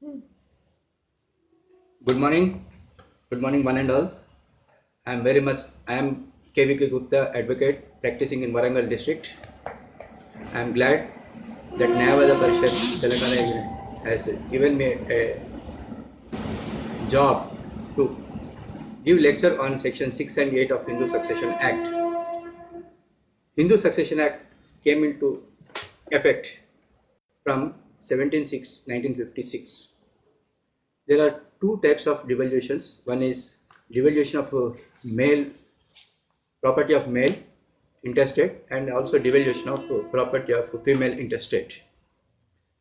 Good morning. Good morning, one and all. I am KVK Gupta, advocate practicing in Warangal district. I am glad that न्यायवाद Parishad Telangana has given me a job to give lecture on section 6 and 8 of Hindu Succession Act. Hindu Succession Act came into effect from 1956. There are two types of devolutions. One is devolution of male property of male intestate and also devolution of property of female intestate.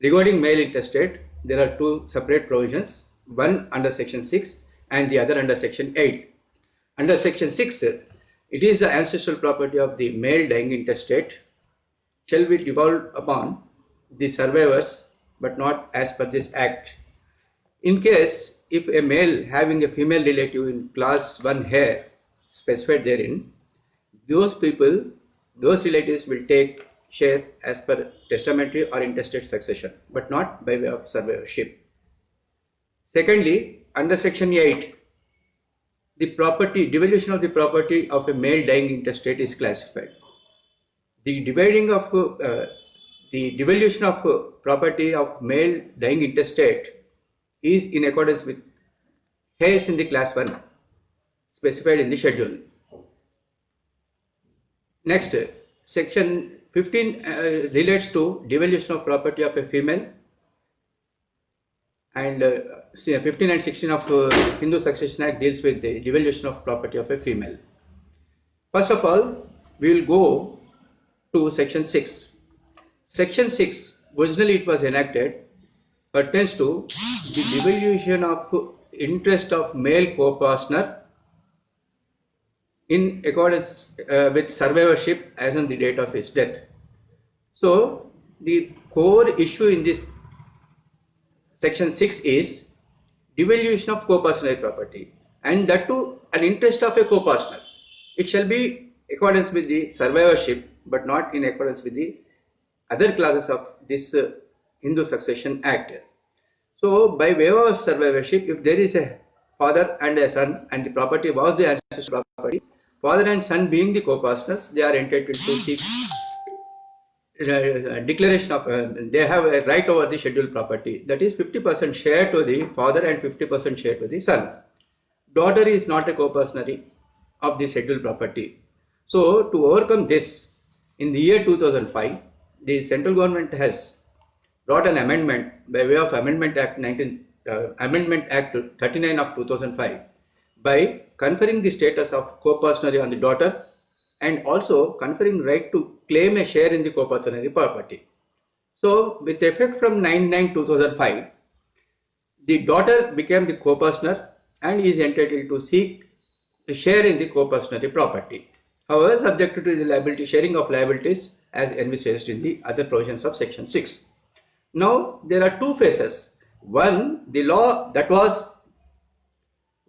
Regarding male intestate, there are two separate provisions, one under section 6 and the other under section 8. Under section 6, it is the ancestral property of the male dying intestate shall be devolved upon the survivors but not as per this act. In case if a male having a female relative in class 1 heir specified therein, those relatives will take share as per testamentary or intestate succession, but not by way of survivorship. Secondly, under section 8, the devolution of the property of a male dying intestate is classified. The devolution of property of male dying intestate is in accordance with heirs in the class 1 specified in the schedule. Next, section 15 relates to devolution of property of a female, and 15 and 16 of Hindu Succession Act deals with the devolution of property of a female. First of all, we will go to section 6. Section 6, originally it was enacted, pertains to the devolution of interest of male co-partner in accordance with survivorship as on the date of his death. So the core issue in this section 6 is devolution of co-partner property, and that too an interest of a co-partner. It shall be in accordance with the survivorship but not in accordance with the other clauses of this Hindu Succession Act. So by way of survivorship, if there is a father and a son and the property was the ancestral property, father and son being the co-partners, they are entitled to seek declaration of, they have a right over the scheduled property, that is 50% share to the father and 50% share to the son. Daughter is not a co-partner of the scheduled property. So to overcome this, in the year 2005, the central government has brought an amendment by way of Amendment Act 39 of 2005 by conferring the status of co-partner on the daughter and also conferring right to claim a share in the co-partner property. So with effect from 9/9/2005, the daughter became the co-partner and is entitled to seek a share in the co-partner property. However, subject to the sharing of liabilities as envisaged in the other provisions of section 6. Now there are two phases. One, the law that was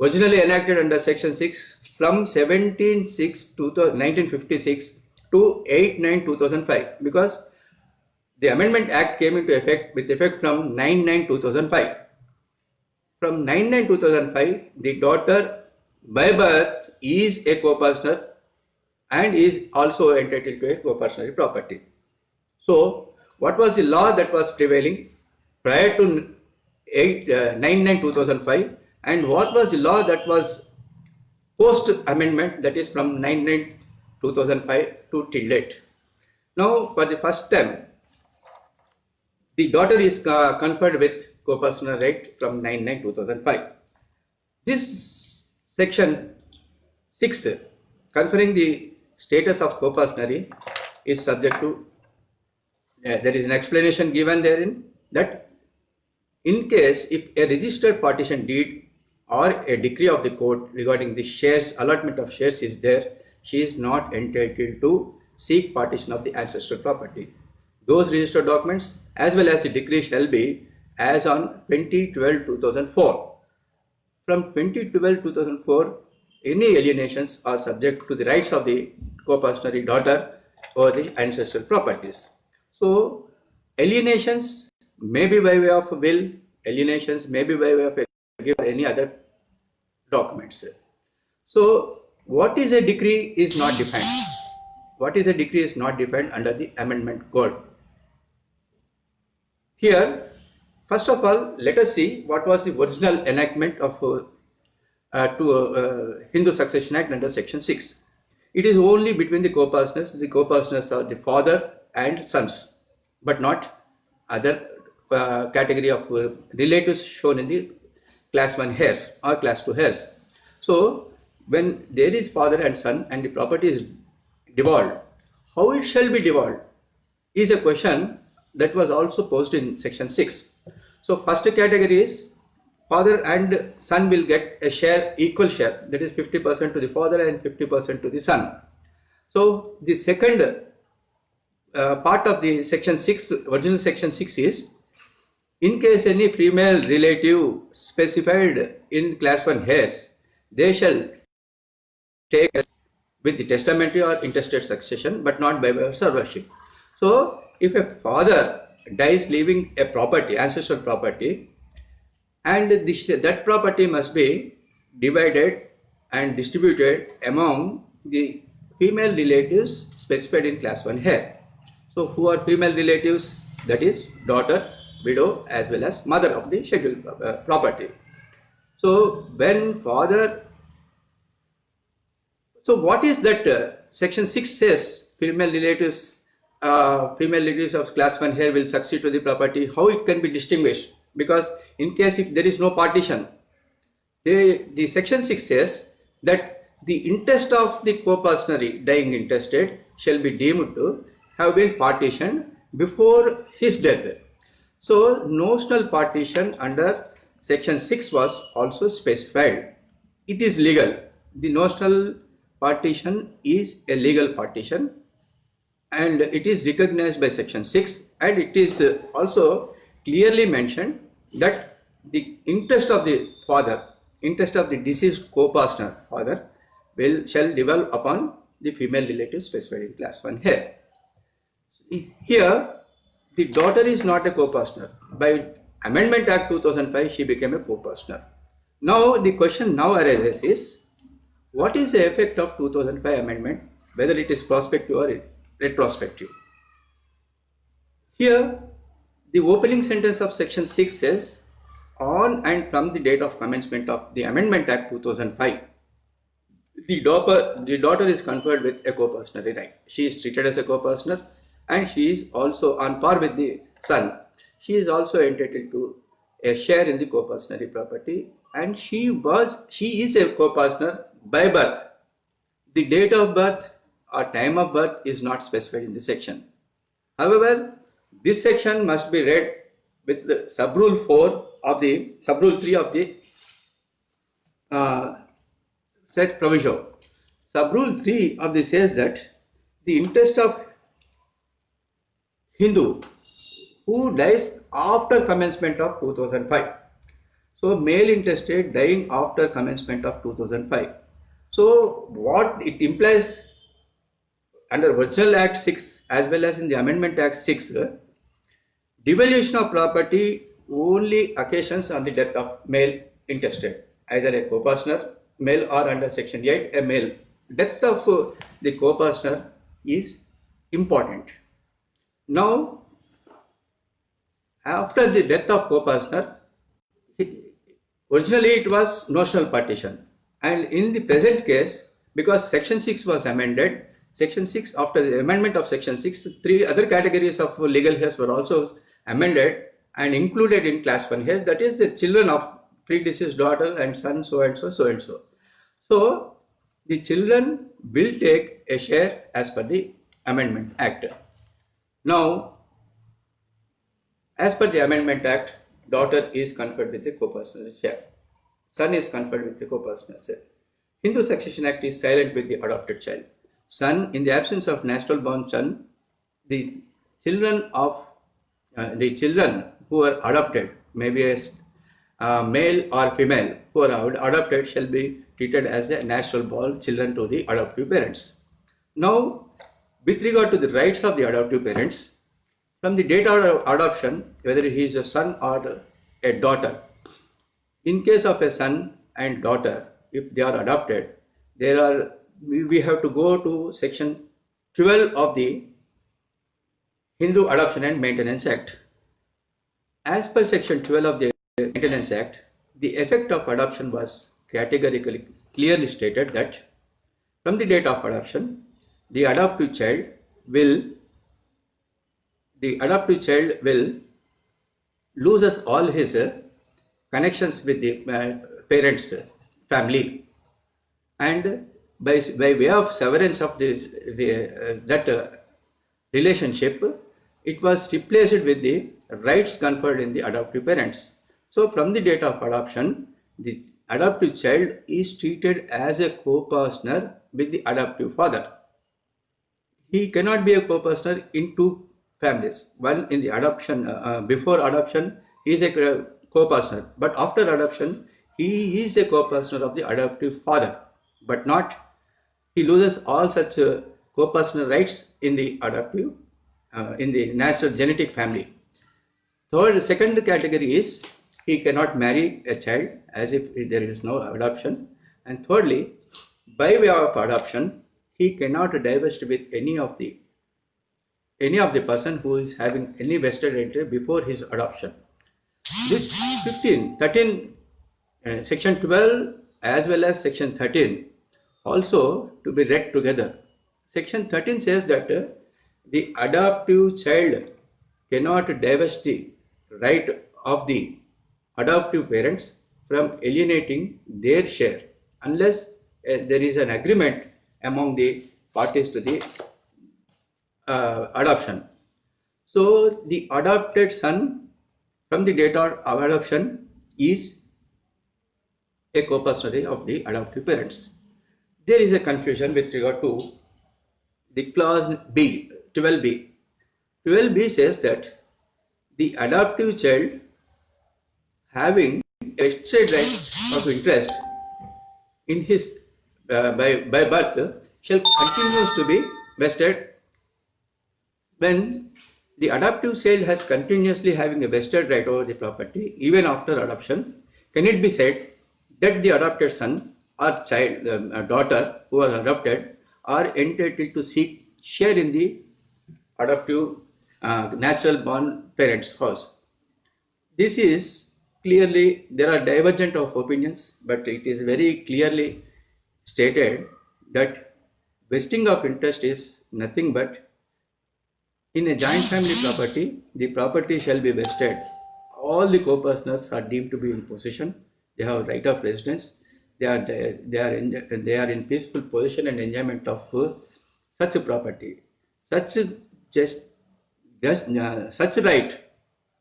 originally enacted under section 6 from 17/6/1956 to 8/9/2005, because the Amendment Act came into effect with effect from 9/9/2005. From 9/9/2005, the daughter by birth is a co-partner and is also entitled to a co-partner property. So what was the law that was prevailing prior to 9/9/2005, and what was the law that was post amendment, that is from 9/9/2005 to till date? Now for the first time, the daughter is conferred with co-partner right from 9/9/2005. This section 6 conferring the status of co-partner is subject to there is an explanation given therein that in case if a registered partition deed or a decree of the court regarding the shares, allotment of shares is there, she is not entitled to seek partition of the ancestral property. Those registered documents as well as the decree shall be as on 2012/2004. From 2012/2004, any alienations are subject to the rights of the co-partner daughter over the ancestral properties. So alienations may be by way of will, alienations may be by way of a gift or any other documents. So what is a decree is not defined. What is a decree is not defined under the amendment code. Here, first of all, let us see what was the original enactment of Hindu Succession Act under Section 6. It is only between the co-partners. The co-partners are the father and sons, but not other category of relatives shown in the class 1 heirs or class 2 heirs. So, when there is father and son and the property is devolved, how it shall be devolved is a question that was also posed in Section 6. So, first category is father and son will get a share, equal share, that is 50% to the father and 50% to the son. So, the second part of the Section 6, original Section 6 is, in case any female relative specified in class 1 heirs, they shall take with the testamentary or intestate succession, but not by way of survivorship. So, if a father dies leaving a property, ancestral property, and that property must be divided and distributed among the female relatives specified in class 1 heir. So, who are female relatives? That is daughter, widow, as well as mother of the scheduled property. So, when father, so what is that Section 6 says female relatives of class 1 heir will succeed to the property? How it can be distinguished? Because in case if there is no partition, the Section 6 says that the interest of the co-partner dying intestate shall be deemed to have been partitioned before his death. So, notional partition under Section 6 was also specified. It is legal. The notional partition is a legal partition and it is recognized by Section 6, and it is also clearly mentioned that the interest of the father, interest of the deceased co-partner father shall devolve upon the female relative specified in class 1 heir. Here, the daughter is not a co-partner. By Amendment Act 2005, she became a co-partner. Now, the question now arises is, what is the effect of 2005 amendment, whether it is prospective or retrospective? Here, the opening sentence of Section 6 says, on and from the date of commencement of the Amendment Act 2005, the daughter is conferred with a co-partner right. She is treated as a co-partner and she is also on par with the son. She is also entitled to a share in the co-partner property, and she is a co-partner by birth. The date of birth or time of birth is not specified in the section. However, this section must be read with the sub-rule 4 of the sub-rule 3 of the said proviso. Sub-rule 3 of this says that the interest of Hindu who dies after commencement of 2005. So, male intestate dying after commencement of 2005. So, what it implies under Original Act 6 as well as in the Amendment Act 6, devolution of property only occasions on the death of male intestate, either a co-partner, male, or under Section 8, a male. Death of the co-partner is important. Now, after the death of co-partner, originally it was notional partition, and in the present case, because Section 6 was amended, Section 6, after the amendment of Section 6, 3 other categories of legal heirs were also amended and included in class 1 heirs, that is the children of predeceased daughter and son, so and so, so and so. So, the children will take a share as per the Amendment Act. Now, as per the Amendment Act, daughter is conferred with a co-partner share. Son is conferred with a co-partner share. Hindu Succession Act is silent with the adopted child. Son, in the absence of natural born son, the children who are adopted, maybe as male or female, who are adopted shall be treated as a natural born children to the adoptive parents. Now, with regard to the rights of the adoptive parents, from the date of adoption, whether he is a son or a daughter. In case of a son and daughter, if they are adopted, we have to go to section 12 of the Hindu Adoption and Maintenance Act. As per section 12 of the Maintenance Act, the effect of adoption was categorically clearly stated that from the date of adoption, the adoptive child will loses all his connections with the parents' family, and by way of severance of this relationship, it was replaced with the rights conferred in the adoptive parents. So from the date of adoption, the adoptive child is treated as a co-partner with the adoptive father. He cannot be a co-partner in two families. One in the adoption, before adoption, he is a co-partner, but after adoption, he is a co-partner of the adoptive father, but not, he loses all such co-partner rights in the adoptive, in the natural genetic family. Second category is he cannot marry a child as if there is no adoption. And thirdly, by way of adoption, he cannot divest with any of the person who is having any vested interest before his adoption. This 13, section 12 as well as section 13 also to be read together. Section 13 says that the adoptive child cannot divest the right of the adoptive parents from alienating their share unless there is an agreement among the parties to the adoption. So the adopted son from the date of adoption is a co-partner of the adoptive parents. There is a confusion with regard to the clause B, 12b. 12b says that the adoptive child having a vested right of interest in his by birth shall continues to be vested. When the adoptive child has continuously having a vested right over the property even after adoption, can it be said that the adopted son or child, daughter who are adopted are entitled to seek share in the adoptive natural born parents' house? This is clearly, there are divergent of opinions, but it is very clearly stated that vesting of interest is nothing but in a joint family property, the property shall be vested. All the co-partners are deemed to be in possession. They have right of residence. They are in peaceful possession and enjoyment of such a property. Such right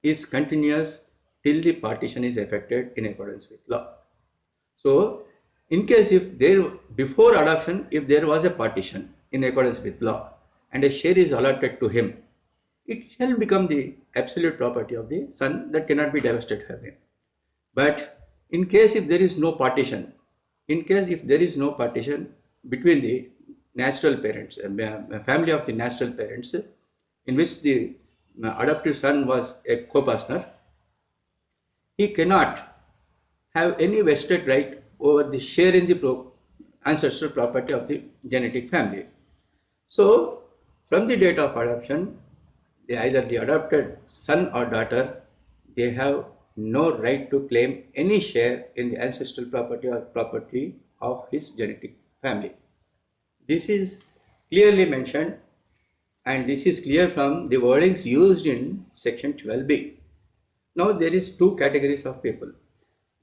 is continuous till the partition is effected in accordance with law. So, in case if before adoption, if there was a partition in accordance with law and a share is allotted to him, it shall become the absolute property of the son that cannot be divested from him. But in case if there is no partition, between the natural parents, family of the natural parents, in which the adoptive son was a co-partner, he cannot have any vested right over the share in the ancestral property of the genetic family. So, from the date of adoption, either the adopted son or daughter, they have no right to claim any share in the ancestral property or property of his genetic family. This is clearly mentioned, and this is clear from the wordings used in section 12b. Now there is two categories of people.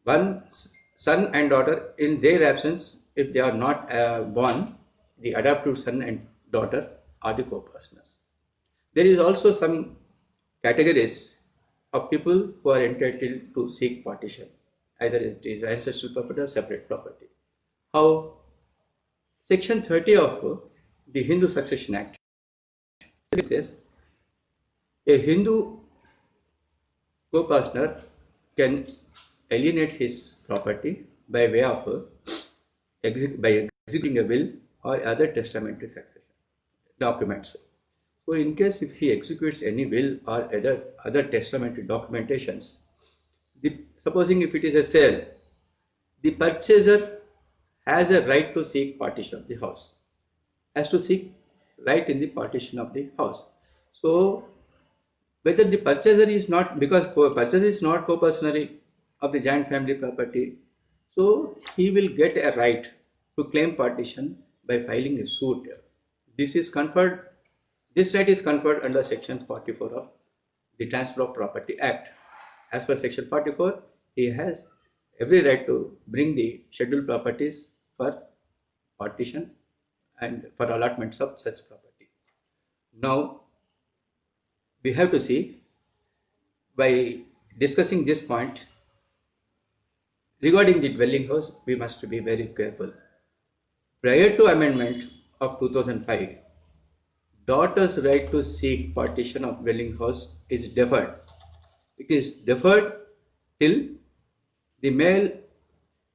One, son and daughter, in their absence, if they are not born, the adoptive son and daughter are the co-partners. There is also some categories of people who are entitled to seek partition, either it is ancestral property or separate property. How? Section 30 of the Hindu Succession Act says a Hindu co-partner can alienate his property by way of executing a will or other testamentary succession documents. So in case if he executes any will or other testamentary documentations, Supposing if it is a sale, the purchaser has a right to seek partition of the house, has to seek right in the partition of the house. So whether the purchaser is not, because purchaser is not co-personary of the joint family property, so he will get a right to claim partition by filing a suit. This is conferred, this right is conferred under section 44 of the Transfer of Property Act. As per section 44, he has every right to bring the scheduled properties for partition and for allotments of such property. Now we have to see, by discussing this point regarding the dwelling house, we must be very careful. Prior to amendment of 2005, daughter's right to seek partition of dwelling house is deferred. It is deferred till the male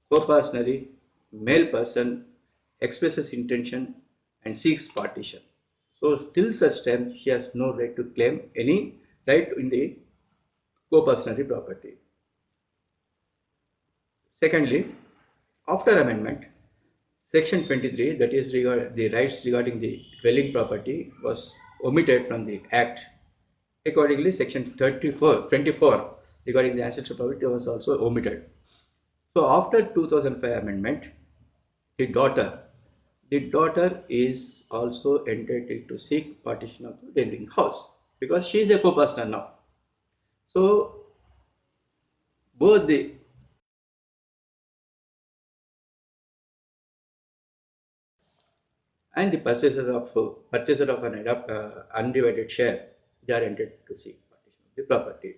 co-personary male person expresses intention and seeks partition. So till such time she has no right to claim any right in the co-personary property. Secondly, after amendment, section 23, that is the rights regarding the dwelling property, was omitted from the act. Accordingly, section 24 regarding the ancestral property was also omitted. So after 2005 amendment, the daughter is also entitled to seek partition of the dwelling house because she is a co-personer now. So both the and the purchaser of an undivided share, they are entitled to seek partition of the property.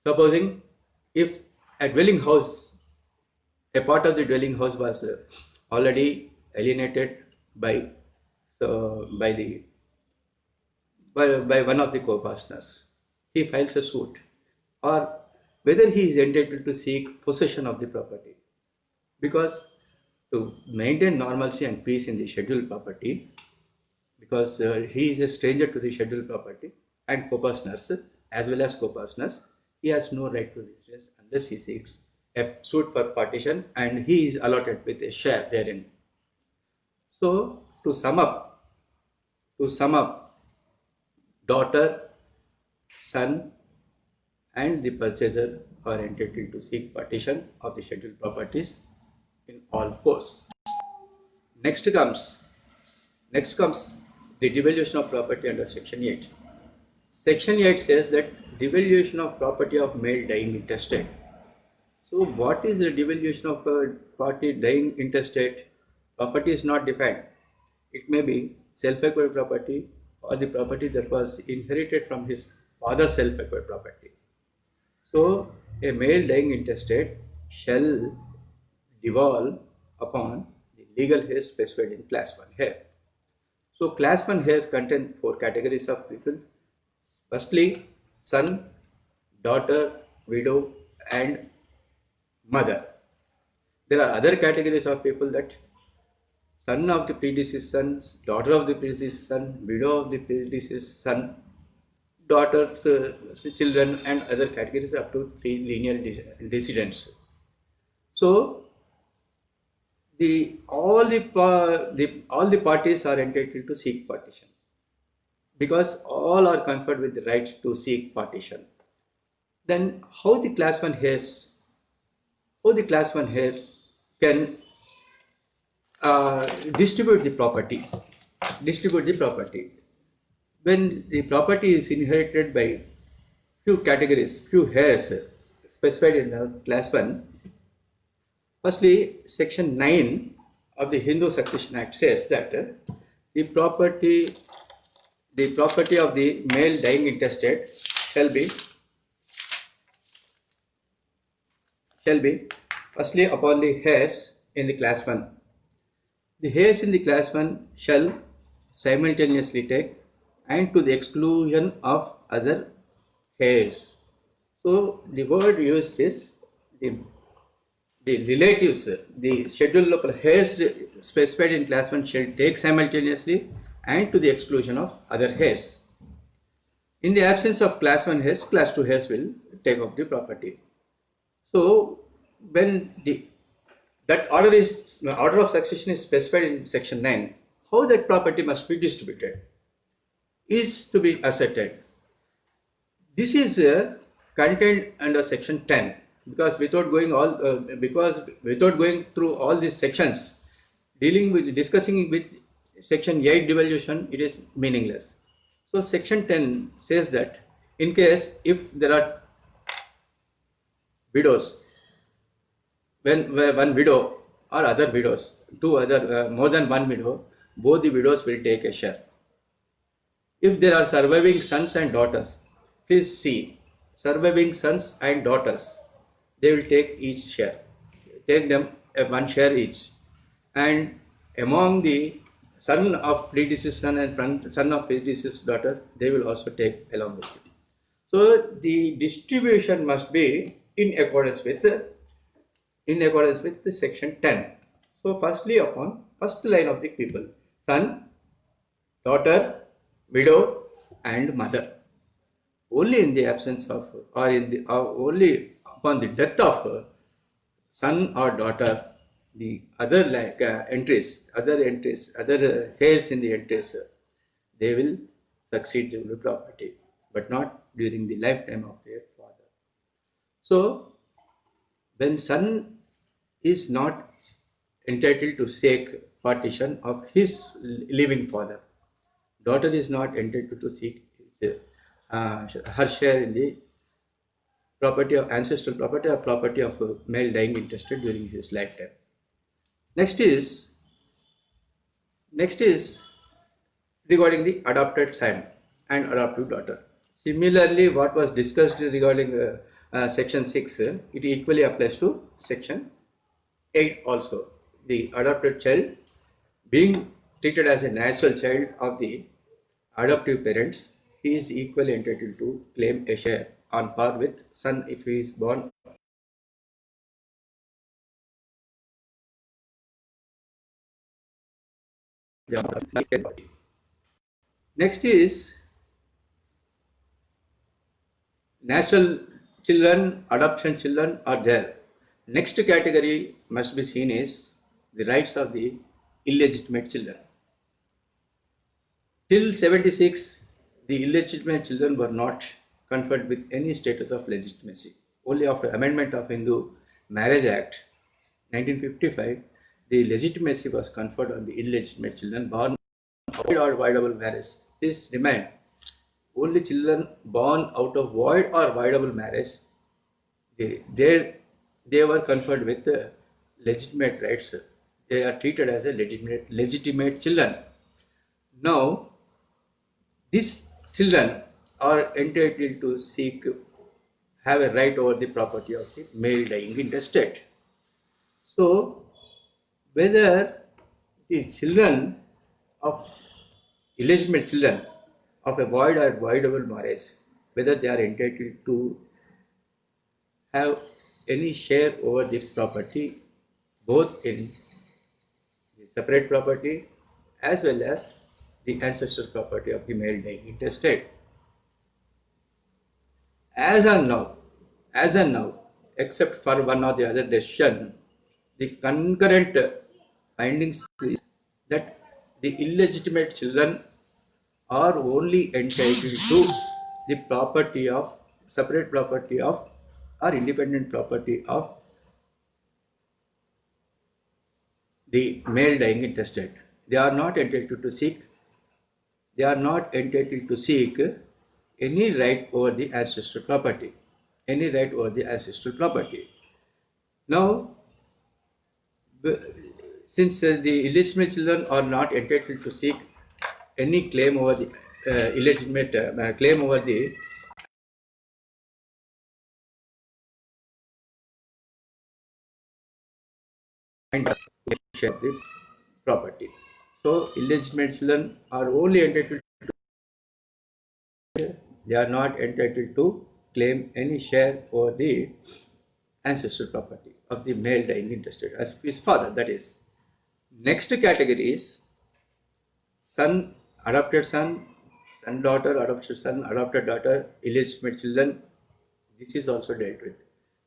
Supposing if a dwelling house, a part of the dwelling house was already alienated by one of the co-partners, he files a suit, or whether he is entitled to seek possession of the property, because to maintain normalcy and peace in the scheduled property, because he is a stranger to the scheduled property and co-partners as well as co-partners, he has no right to residence unless he seeks a suit for partition and he is allotted with a share therein. So to sum up, daughter, son and the purchaser are entitled to seek partition of the scheduled properties in all fours. Next comes the devaluation of property under section 8. Section 8 says that devaluation of property of male dying intestate. So what is the devaluation of a party dying intestate? Property is not defined. It may be self-acquired property or the property that was inherited from his father's self-acquired property. So a male dying intestate shall devolve upon the legal heirs specified in class 1 here. So class 1 heirs contain 4 categories of people. Firstly, son, daughter, widow and mother. There are other categories of people, that son of the predeceased son, daughter of the predeceased son, widow of the predeceased son, daughters, children and other categories up to 3 linear descendants. So all the parties are entitled to seek partition because all are conferred with the right to seek partition. Then how the class 1 heirs can distribute the property. When the property is inherited by few categories, few heirs specified in class 1. Firstly, section 9 of the Hindu Succession Act says that the property of the male dying intestate shall be firstly upon the heirs in the class 1. The heirs in the class 1 shall simultaneously take and to the exclusion of other heirs. So the word used is the relatives, the schedule of heirs specified in class 1 shall take simultaneously and to the exclusion of other heirs. In the absence of class 1 heirs, class 2 heirs will take up the property. So when that order of succession is specified in section 9, how that property must be distributed is to be ascertained. This is contained under section 10, because without going through all these sections, discussing with section 8 devolution, it is meaningless. So section 10 says that in case if there are widows, when one widow or other widows, more than one widow, both the widows will take a share. If there are surviving sons and daughters, please see, surviving sons and daughters, they will take each share, take them one share each, and among the son of predeceased son and son of predeceased daughter, they will also take along with it. So the distribution must be in accordance with the section 10. So firstly, upon first line of the people, son, daughter, widow, and mother. Only in the absence of, only upon the death of son or daughter, the other other heirs in the entries, they will succeed the property, but not during the lifetime of their father. So when son is not entitled to seek partition of his living father, daughter is not entitled to seek her share in the property of ancestral property or property of a male dying intestate during his lifetime. Next is regarding the adopted son and adoptive daughter. Similarly, what was discussed regarding section 6, it equally applies to section 8 also. The adopted child being treated as a natural child of the adoptive parents, he is equally entitled to claim a share on par with son if he is born. Next is natural children, adoption children are there. Next category must be seen is the rights of the illegitimate children. Till 76, the illegitimate children were not conferred with any status of legitimacy. Only after amendment of Hindu Marriage Act 1955, the legitimacy was conferred on the illegitimate children born void or voidable marriage. Please remind, only children born out of void or voidable marriage, they were conferred with legitimate rights. They are treated as a legitimate children. Now, these children are entitled to have a right over the property of the male dying intestate. So, whether the children of illegitimate children of a void or voidable marriage, whether they are entitled to have any share over the property, both in the separate property as well as the ancestral property of the male dying intestate. As and now, except for one or the other decision, the concurrent findings is that the illegitimate children are only entitled to the property of separate property of or independent property of the male dying intestate. They are not entitled to seek. They are not entitled to seek any right over the ancestral property. Any right over the ancestral property. Now, since the illegitimate children are not entitled to seek any claim over the illegitimate claim over the share the property. So illegitimate children are only entitled to, they are not entitled to claim any share over the ancestral property of the male dying intestate as his father, that is. Next category is son, adopted son, son daughter, adopted son, adopted daughter, illegitimate children. This is also dealt with.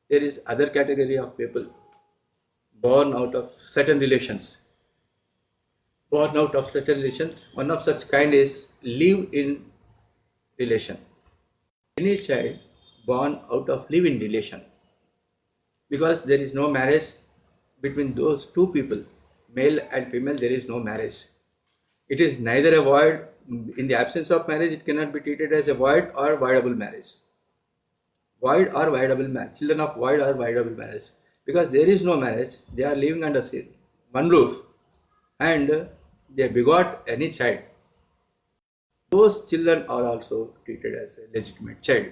there is other category of people born out of certain relations. Born out of certain relations, one of such kind is live-in relation. Any child born out of live-in relation, because there is no marriage between those two people, male and female, there is no marriage. It is neither a void, in the absence of marriage, it cannot be treated as a void or voidable marriage. Void or voidable marriage, children of void or voidable marriage, because there is no marriage, they are living under one roof and they begot any child. Those children are also treated as a legitimate child.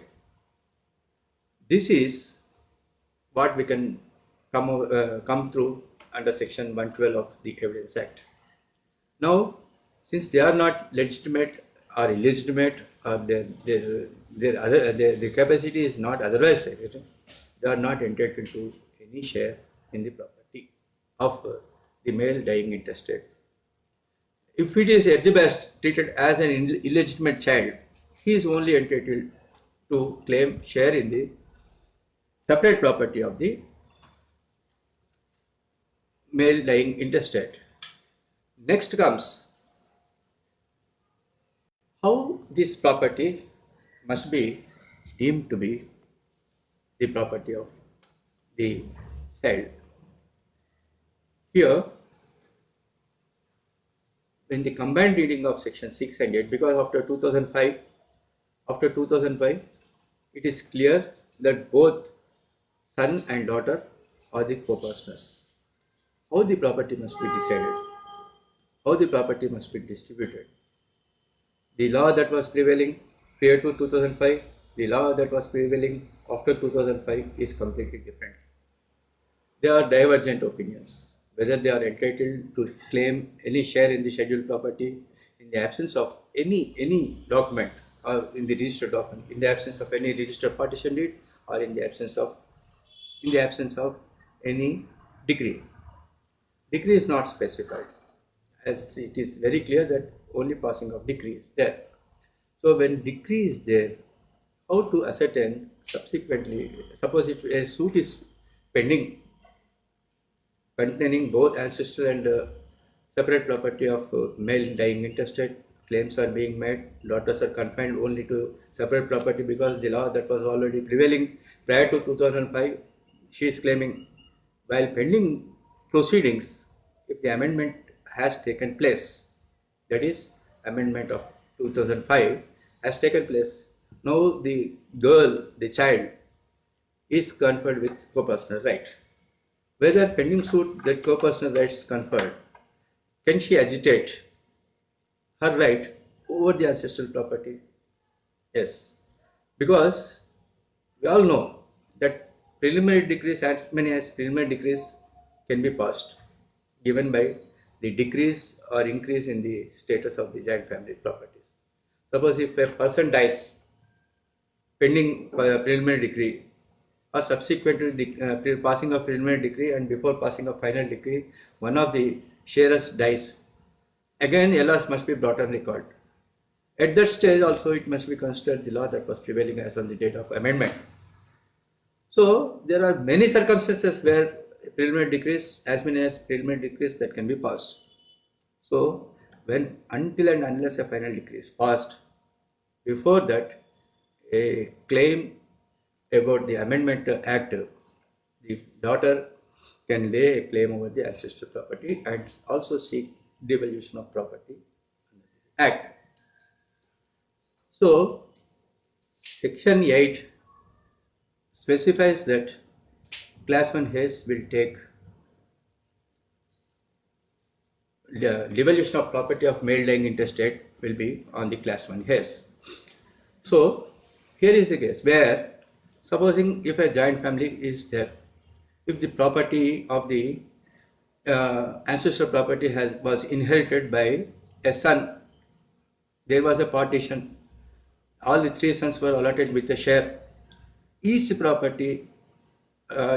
This is what we can come through under section 112 of the Evidence Act. Now, since they are not legitimate or illegitimate, or their capacity is not otherwise evident, they are not entitled to any share in the property of the male dying intestate. If it is at the best treated as an illegitimate child, he is only entitled to claim share in the separate property of the male dying intestate. Next comes how this property must be deemed to be the property of the child. Here, in the combined reading of section 6 and 8, because after 2005, it is clear that both son and daughter are the co-partners. How the property must be decided, how the property must be distributed. The law that was prevailing prior to 2005, the law that was prevailing after 2005 is completely different. There are divergent opinions, whether they are entitled to claim any share in the scheduled property in the absence of any document, or in the registered document, in the absence of any registered partition deed, or in the absence of any decree. Decree is not specified, as it is very clear that only passing of decree is there. So when decree is there, how to ascertain subsequently, suppose if a suit is pending containing both ancestral and separate property of male dying intestate, claims are being made, daughters are confined only to separate property because the law that was already prevailing prior to 2005, she is claiming, while pending proceedings, if the amendment has taken place, that is amendment of 2005 has taken place, now the girl, the child, is conferred with co-personal right. Whether pending suit that co-personal rights is conferred, can she agitate her right over the ancestral property? Yes, because we all know that preliminary decrees, as many as preliminary decrees can be passed, given by the decrease or increase in the status of the joint family properties. Suppose if a person dies pending preliminary decree, or subsequent to passing of preliminary decree and before passing of final decree, one of the sharers dies, again LRs must be brought on record. At that stage also it must be considered the law that was prevailing as on the date of amendment. So there are many circumstances where preliminary decrees, as many as preliminary decrees that can be passed. So when until and unless a final decree is passed, before that a claim about the Amendment Act, the daughter can lay a claim over the ancestral property and also seek devolution of property under the Act. So, Section 8 specifies that Class 1 heirs will take the devolution of property of male dying intestate will be on the Class 1 heirs. So, here is the case where, supposing if a joint family is there, if the property of the ancestral property was inherited by a son, there was a partition, all the three sons were allotted with a share. Each property,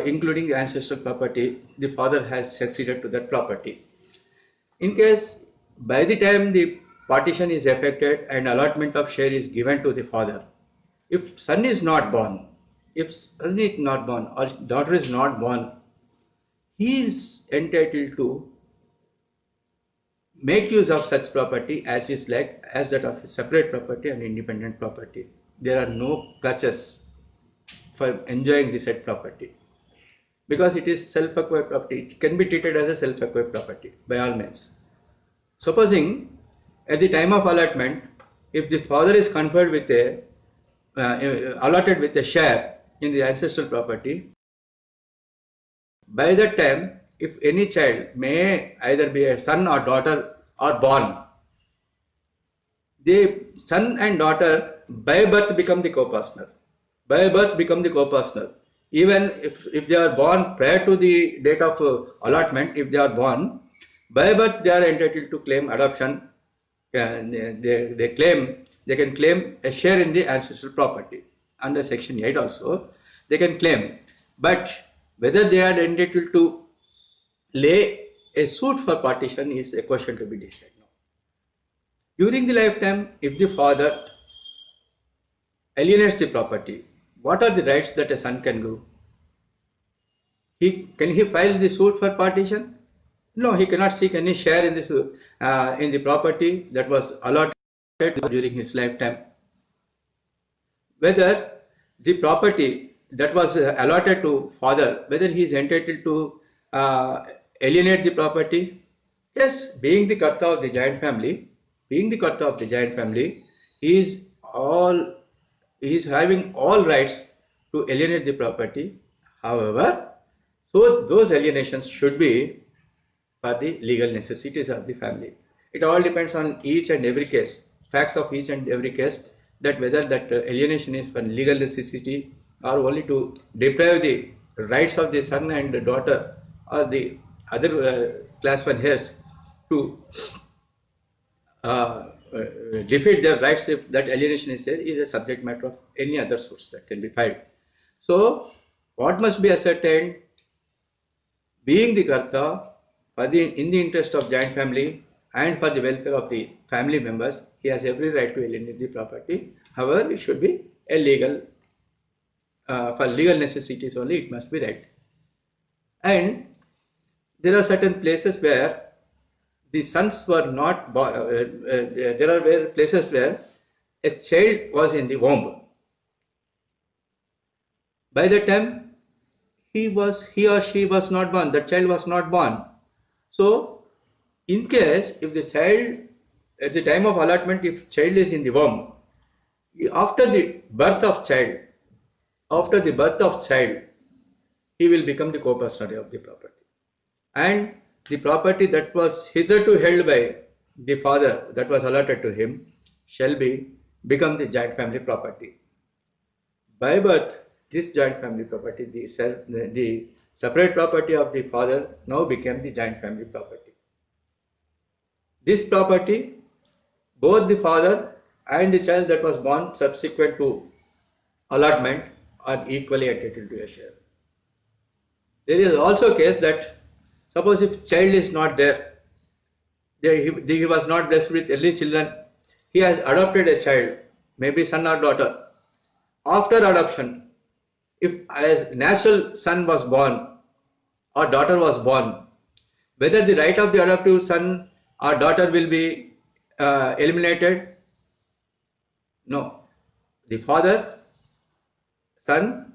including the ancestral property, the father has succeeded to that property. In case by the time the partition is effected and allotment of share is given to the father, if son is not born, if son is not born or daughter is not born, he is entitled to make use of such property as is like as that of separate property and independent property. There are no clutches for enjoying the said property because it is self-acquired property. It can be treated as a self-acquired property by all means. Supposing at the time of allotment, if the father is conferred with a allotted with a share in the ancestral property, by that time, if any child may either be a son or daughter are born, the son and daughter by birth become the co-partner. By birth become the co-partner. Even if they are born prior to the date of allotment, if they are born, by birth they are entitled to claim adoption. They can claim a share in the ancestral property. Under section 8 also, they can claim. But whether they are entitled to lay a suit for partition is a question to be decided now. During the lifetime, if the father alienates the property, what are the rights that a son can do? Can he file the suit for partition? No, he cannot seek any share in this in the property that was allotted during his lifetime. Whether the property that was allotted to father, whether he is entitled to alienate the property? Yes, being the karta of the giant family, he is having all rights to alienate the property. However, so those alienations should be for the legal necessities of the family. It all depends on each and every case, facts of each and every case, that whether that alienation is for legal necessity or only to deprive the rights of the son and the daughter or the other class 1 heirs to defeat their rights if that alienation is there, is a subject matter of any other source that can be filed. So, what must be ascertained? Being the karta, in the interest of joint family and for the welfare of the family members, he has every right to alienate the property. However, it should be a legal, for legal necessities only it must be right. And there are certain places where the sons were not born, there are places where a child was in the womb. By the time he or she was not born, the child was not born. So, in case if the child, at the time of allotment, if child is in the womb, after the birth of child, he will become the co-partner of the property. And the property that was hitherto held by the father, that was allotted to him, shall become the joint family property. By birth, this joint family property, the separate property of the father now became the joint family property. This property, both the father and the child that was born subsequent to allotment are equally entitled to a share. There is also a case that suppose if child is not there, he was not blessed with early children, he has adopted a child, maybe son or daughter. After adoption, if a natural son was born or daughter was born, whether the right of the adoptive son or daughter will be eliminated? No. The father, son,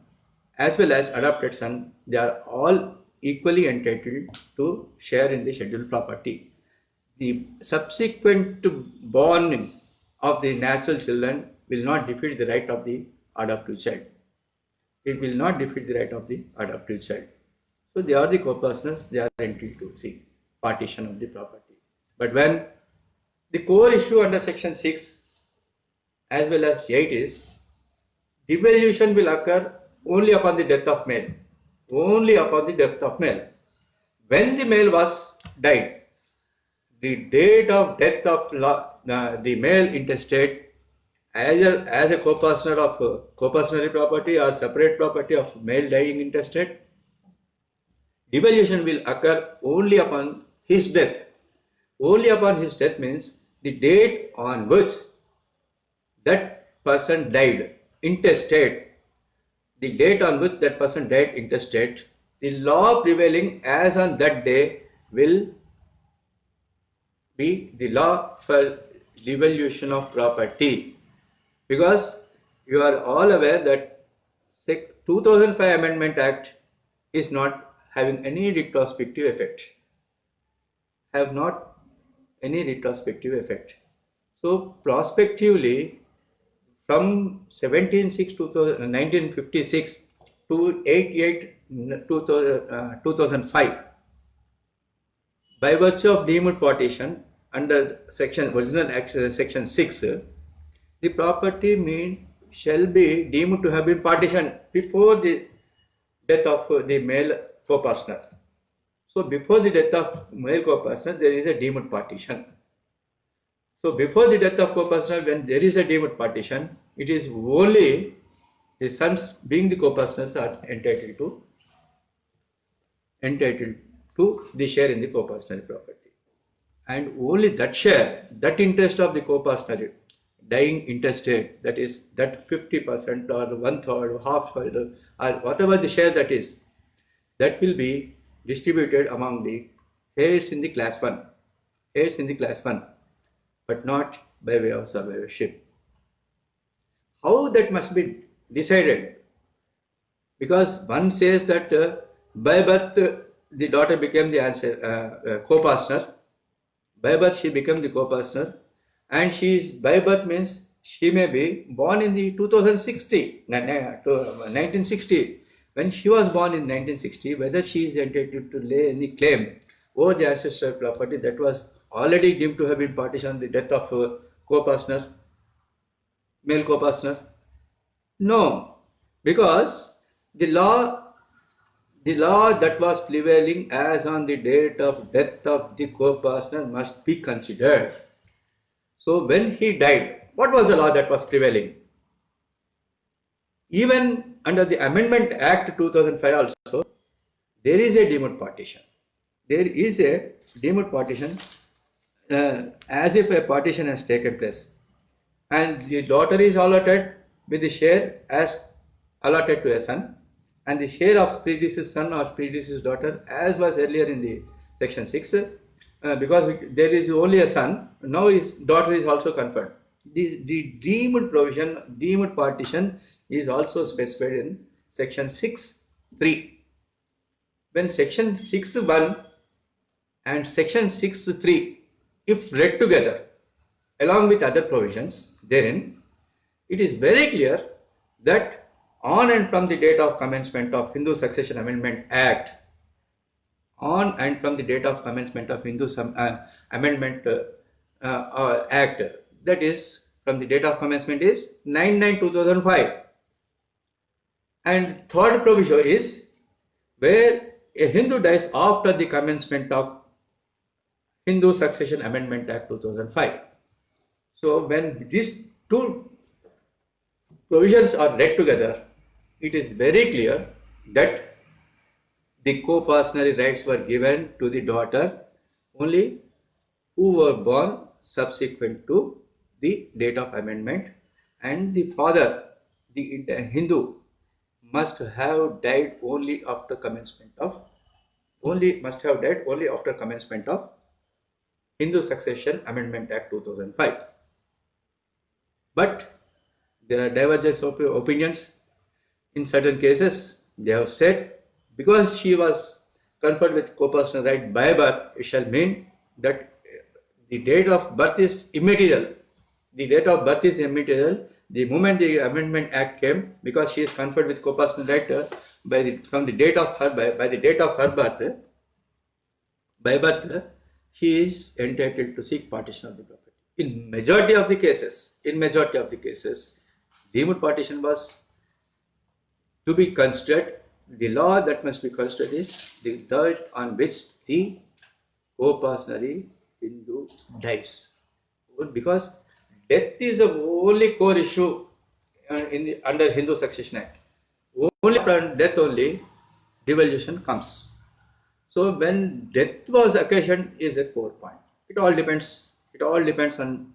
as well as adopted son, they are all equally entitled to share in the scheduled property. The subsequent born of the natural children will not defeat the right of the adoptive child. It will not defeat the right of the adoptive child. So they are the co-partners, they are entitled to seek partition of the property. But when the core issue under section 6 as well as 8 is devolution will occur only upon the death of male. Only upon the death of male. When the male was died, the date of death of the male intestate, either as a co-partner of co-partnership property or separate property of male dying intestate, devolution will occur only upon his death. Only upon his death means the date on which that person died, intestate, the date on which that person died intestate, the law prevailing as on that day will be the law for devolution of property, because you are all aware that 2005 Amendment Act is not having any retrospective effect, have not any retrospective effect. So prospectively, from 17/6 1956 to 8/8 2005, by virtue of deemed partition under original section 6, the property shall be deemed to have been partitioned before the death of the male co-partner. So before the death of male co-partner, there is a deemed partition. So before the death of co-partner, when there is a deemed partition, it is only the sons, being the co-partners, are entitled to the share in the co-partner property, and only that share, that interest of the co-partner dying intestate, that is that 50% or 1/3 half or whatever the share that is, that will be distributed among the heirs in the class 1, but not by way of survivorship. How that must be decided? Because one says that by birth the daughter became the co-partner. By birth she became the co-partner, and she is by birth means she may be born in the 1960. When she was born in 1960, whether she is entitled to lay any claim over the ancestral property that was already deemed to have been partitioned on the death of co-partner, male co-partner? No, because the law that was prevailing as on the date of death of the co-partner must be considered. So when he died, what was the law that was prevailing? Even under the Amendment Act 2005 also, there is a deemed partition. There is a deemed partition as if a partition has taken place, and the daughter is allotted with the share as allotted to a son, and the share of predecessor son or predecessor daughter as was earlier in the section 6, because there is only a son, now his daughter is also conferred. The deemed provision, deemed partition is also specified in section 6(3). When section 6(1) and section 6(3), if read together along with other provisions therein, it is very clear that on and from the date of commencement of Hindu Succession Amendment Act, Amendment Act, that is from the date of commencement is 9/9/2005, and third provision is where a Hindu dies after the commencement of Hindu Succession Amendment Act 2005. So when these two provisions are read together, it is very clear that the co-partnership rights were given to the daughter only who were born subsequent to the date of amendment, and the father, the Hindu, must have died only after commencement of Hindu Succession Amendment Act 2005. But there are divergence of opinions. In certain cases, they have said because she was conferred with co-partner right by birth, it shall mean that the date of birth is immaterial. The date of birth is immaterial. The moment the Amendment Act came, because she is conferred with co-partner right from the date of her by the date of her birth, by birth, she is entitled to seek partition of the property. In majority of the cases, deemed partition was to be considered. The law that must be considered is the date on which the co-partner Hindu dies, because death is the only core issue under Hindu Succession Act. Only after death only devolution comes. So when death was occasioned is a core point. It all depends on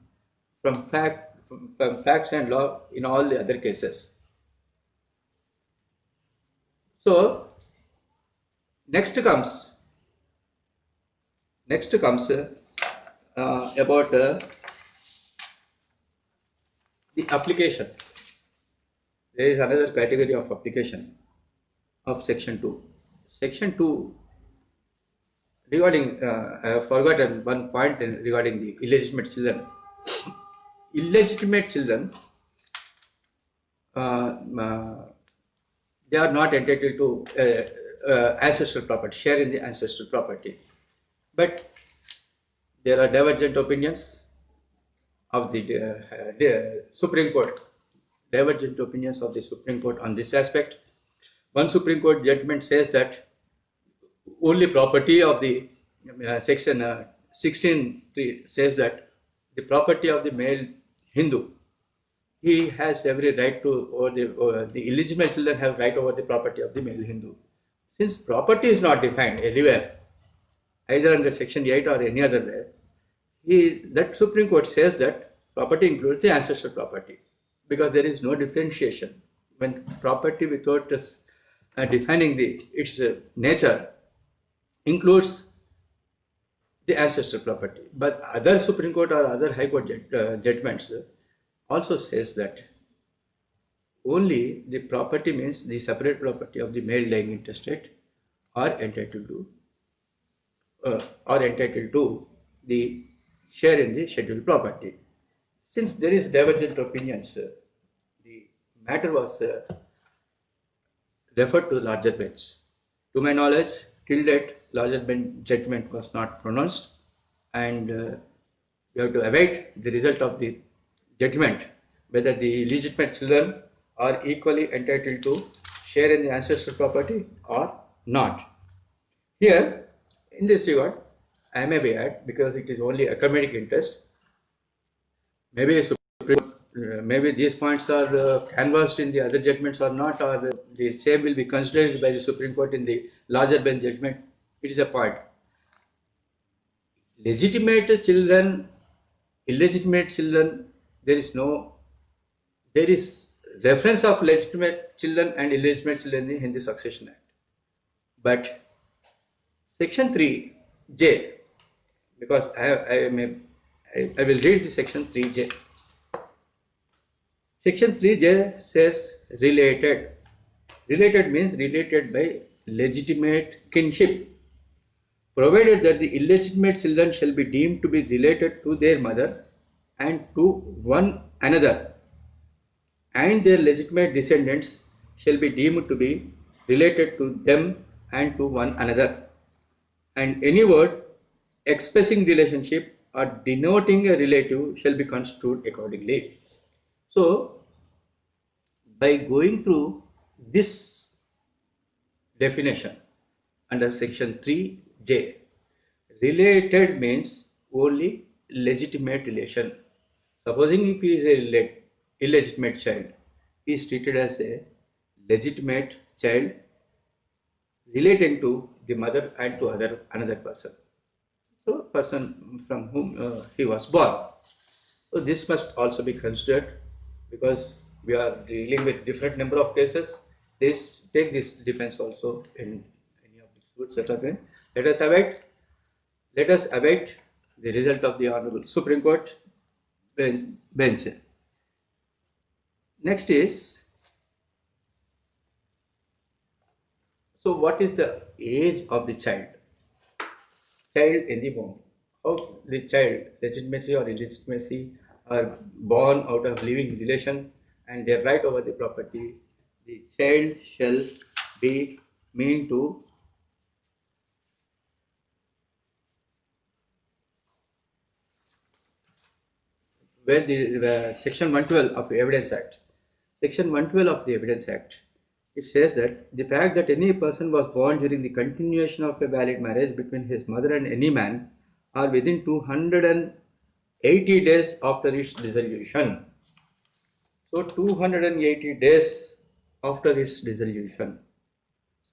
from facts and law in all the other cases. So next comes about the application. There is another category of application of section 2. Section 2 regarding, I have forgotten one point regarding the illegitimate children. Illegitimate children, uh, uh, they are not entitled to ancestral property, share in the ancestral property. But there are divergent opinions of the Supreme Court, divergent opinions of the Supreme Court on this aspect. One Supreme Court judgment says that only property of the section 16 says that the property of the male Hindu, he has every right to, or the illegitimate children have right over the property of the male Hindu. Since property is not defined anywhere, either under section 8 or any other way, that Supreme Court says that property includes the ancestral property, because there is no differentiation. When property without defining its nature includes the ancestral property. But other Supreme Court or other High Court judgments also says that only the property means the separate property of the male lying intestate are entitled to the share in the scheduled property. Since there is divergent opinions, the matter was referred to the larger bench. To my knowledge, till date, larger bench judgment was not pronounced, and we have to await the result of the judgment whether the legitimate children are equally entitled to share in the ancestral property or not. Here, in this regard, I may be add, because it is only academic interest, maybe maybe these points are canvassed in the other judgments or not, or the same will be considered by the Supreme Court in the larger bench judgment. It is a point. Legitimate children, illegitimate children, there is reference of legitimate children and illegitimate children in the Succession Act. But section 3J, because I will read the section 3J. Section 3J says related. Related means related by legitimate kinship, provided that the illegitimate children shall be deemed to be related to their mother and to one another, and their legitimate descendants shall be deemed to be related to them and to one another. And any word expressing relationship or denoting a relative shall be construed accordingly. So, by going through this definition under section 3J, related means only legitimate relation. Supposing if he is a illegitimate child, he is treated as a legitimate child relating to the mother and to another person. So, person from whom he was born. So, this must also be considered, because we are dealing with different number of cases. Take this defense also in any of the suits that are there. Let us await the result of the Honorable Supreme Court bench. Next is, so what is the age of the child? Child in the womb. How the child, legitimacy or illegitimacy, are born out of living relation and their right over the property. The child shall be mean to where the section 112 of the Evidence Act. Section 112 of the Evidence Act, it says that the fact that any person was born during the continuation of a valid marriage between his mother and any man, or within 280 days after its dissolution. So 280 days after its dissolution.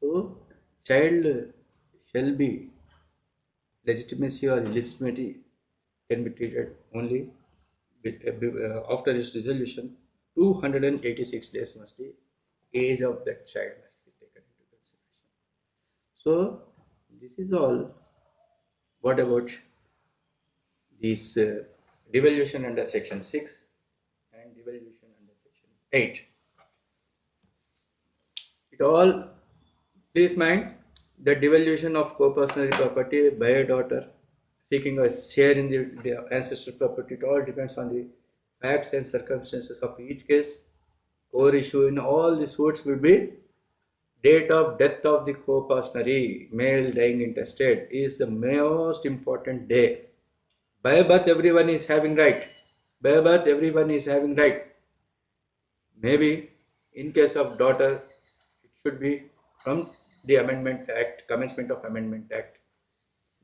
So child shall be legitimacy or illegitimacy can be treated only after its dissolution. 286 days must be age of that child must be taken into So this is all. What about this devolution under section 6 and devolution under section 8? It all, please mind, the devolution of co-personal property by a daughter seeking a share in the ancestral property, it all depends on the facts and circumstances of each case. Core issue in all the suits will be date of death of the co-personary male dying intestate is the most important day. By birth everyone is having right. By birth everyone is having right. Maybe in case of daughter it should be from the Amendment Act, commencement of Amendment Act.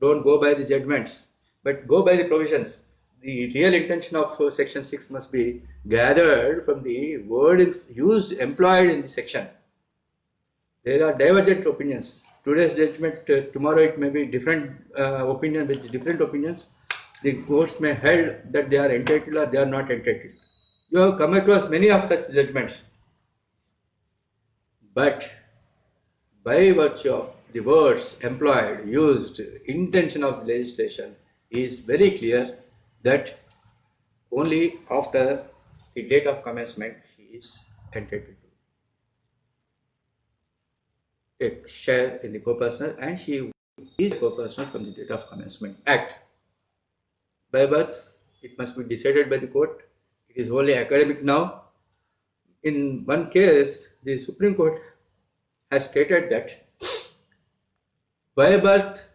Don't go by the judgments, but go by the provisions. The real intention of section 6 must be gathered from the wordings used, employed in the section. There are divergent opinions. Today's judgment, tomorrow it may be different opinion with different opinions. The courts may held that they are entitled or they are not entitled. You have come across many of such judgments. But by virtue of the words employed, used, intention of the legislation is very clear that only after the date of commencement he is entitled to a share in the co-personal, and she is a co-personal from the date of commencement act. By birth, it must be decided by the court. It is only academic now. In one case, the Supreme Court has stated that by birth,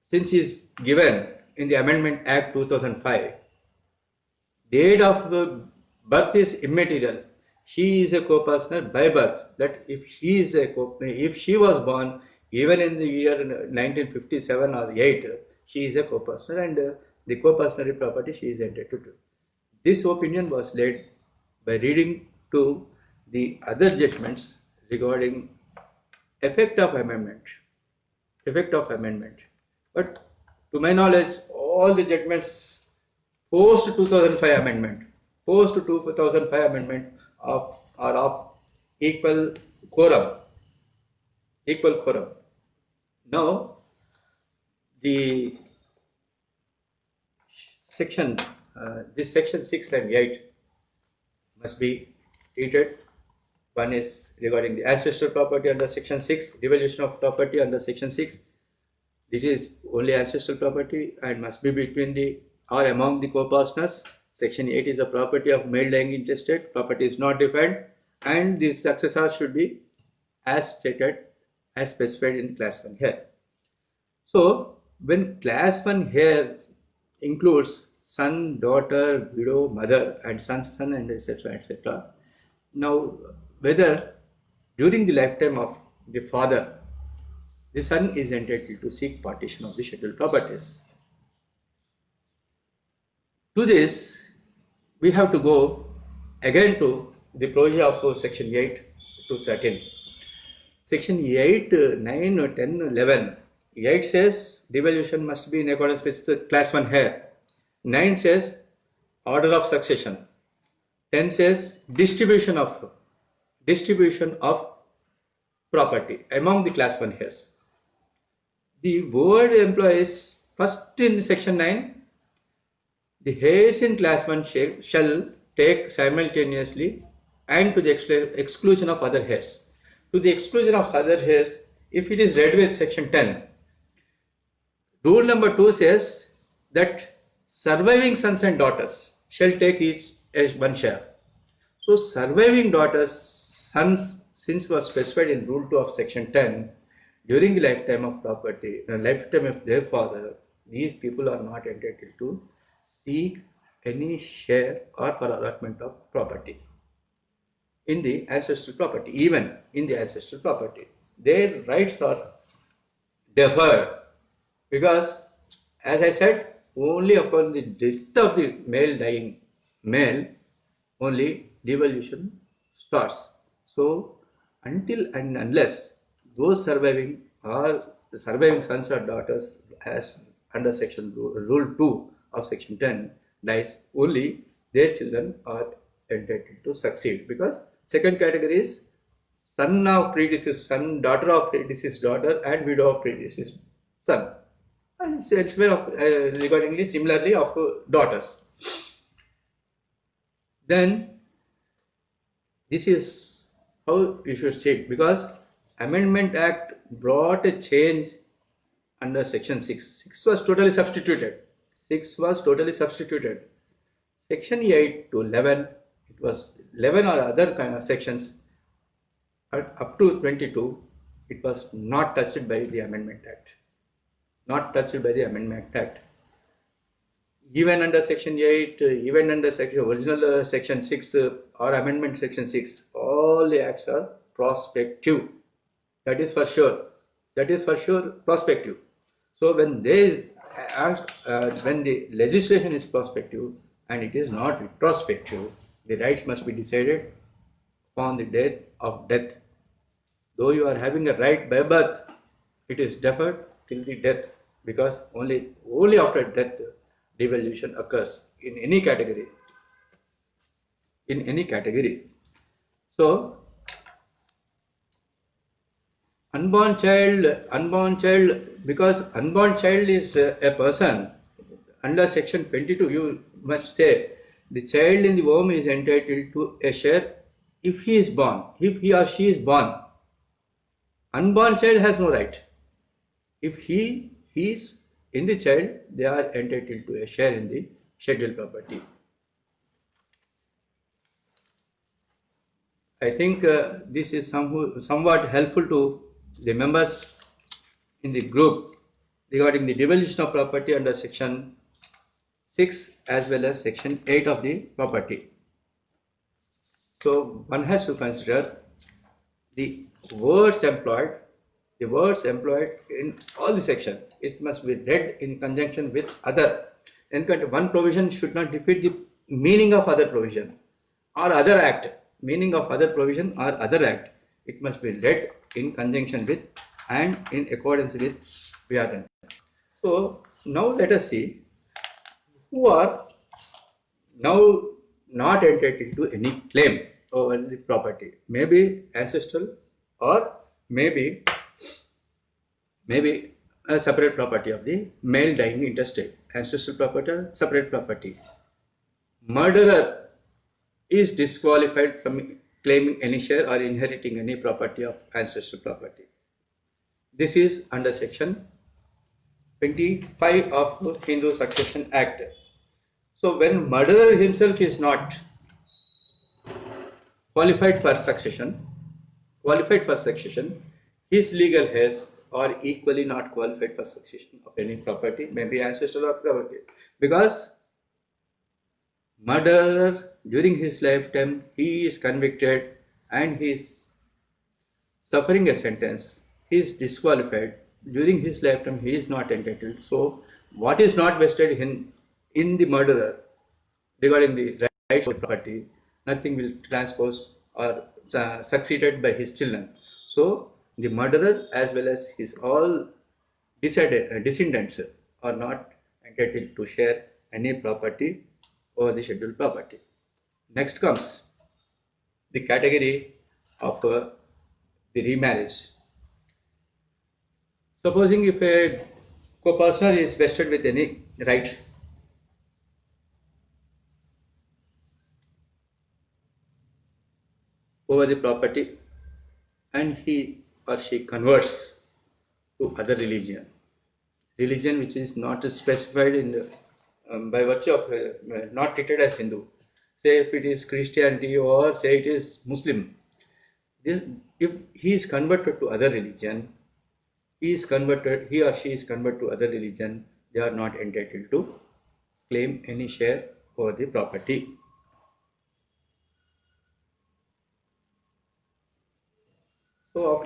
since is given in the Amendment Act 2005, date of birth is immaterial. She is a co-personal by birth. That if she was born even in the year 1957 or 8, she is a co-personal, and the co-personal property she is entitled to. This opinion was led by reading to the other judgments regarding effect of amendment. But to my knowledge, all the judgments post 2005 amendment are of equal quorum. Now, the section, this section 6 and 8 must be treated. One is regarding the ancestral property under section 6, devolution of property under section 6. It is only ancestral property and must be between the or among the co-partners. Section 8 is a property of male dying intestate. Property is not defined, and the successor should be as stated, as specified in class 1 here. So, when class 1 here includes son, daughter, widow, mother, and son, and etc., etc. Now, whether during the lifetime of the father, the son is entitled to seek partition of the scheduled properties. To this, we have to go again to the provision of section 8 to 13. Section 8, 9, 10, 11. 8 says devolution must be in accordance with class 1 here. 9 says order of succession. 10 says distribution of property among the class 1 heirs. The word employs first in section 9, the heirs in class 1 shall take simultaneously and to the exclusion of other heirs. To the exclusion of other heirs, if it is read with section 10, rule number 2 says that surviving sons and daughters shall take each as one share. So surviving daughters, sons, since was specified in rule 2 of section 10, during the lifetime of property, the lifetime of their father, these people are not entitled to seek any share or for allotment of property in the ancestral property. Even in the ancestral property, their rights are deferred, because as I said, only upon the death of the dying male, only devolution starts. So until and unless those surviving or the surviving sons or daughters, as under section rule 2 of section 10 dies, only their children are entitled to succeed, because second category is son of predeceased son, daughter of predeceased daughter, and widow of predeceased son. And it's well of regardingly similarly of daughters. Then this is how you should see it, because Amendment Act brought a change under Section 6. 6 was totally substituted. 6 was totally substituted. Section 8 to 11, it was 11 or other kind of sections, up to 22, it was not touched by the Amendment Act. Not touched by the Amendment Act. Even under Section 8, even under original Section 6 or Amendment Section 6, all the acts are prospective. That is for sure. That is for sure prospective. So when they act, when the legislation is prospective and it is not retrospective, the rights must be decided upon the date of death. Though you are having a right by birth, it is deferred till the death, because only after death devolution occurs in any category. In any category. So unborn child, because unborn child is a person under Section 22, you must say the child in the womb is entitled to a share if he is born, if he or she is born. Unborn child has no right. If he is in the child, they are entitled to a share in the scheduled property. I think this is somewhat helpful to the members in the group regarding the devolution of property under Section 6 as well as Section 8 of the property. So one has to consider the words employed in all the section. It must be read in conjunction with other. And one provision should not defeat the meaning of other provision or other act. Meaning of other provision or other act. It must be read in conjunction with and in accordance with Vyadhan. So now let us see who are now not entitled to any claim over the property. Maybe ancestral or maybe a separate property of the male dying intestate. Ancestral property, separate property. Murderer is disqualified from claiming any share or inheriting any property of ancestral property. This is under Section 25 of Hindu Succession Act. So when murderer himself is not qualified for succession, his legal heirs are equally not qualified for succession of any property, maybe ancestral or property, because murderer during his lifetime he is convicted and he is suffering a sentence, he is disqualified. During his lifetime he is not entitled. So what is not vested in the murderer regarding the right to property, nothing will transpose or succeeded by his children. So the murderer as well as his all descendants are not entitled to share any property over the scheduled property. Next comes the category of the remarriage. Supposing if a co-partner is vested with any right, over the property and he or she converts to other religion which is not specified in the, by virtue of not treated as Hindu, say if it is Christianity or say it is Muslim, if he is converted to other religion, he or she is converted to other religion, they are not entitled to claim any share over the property. So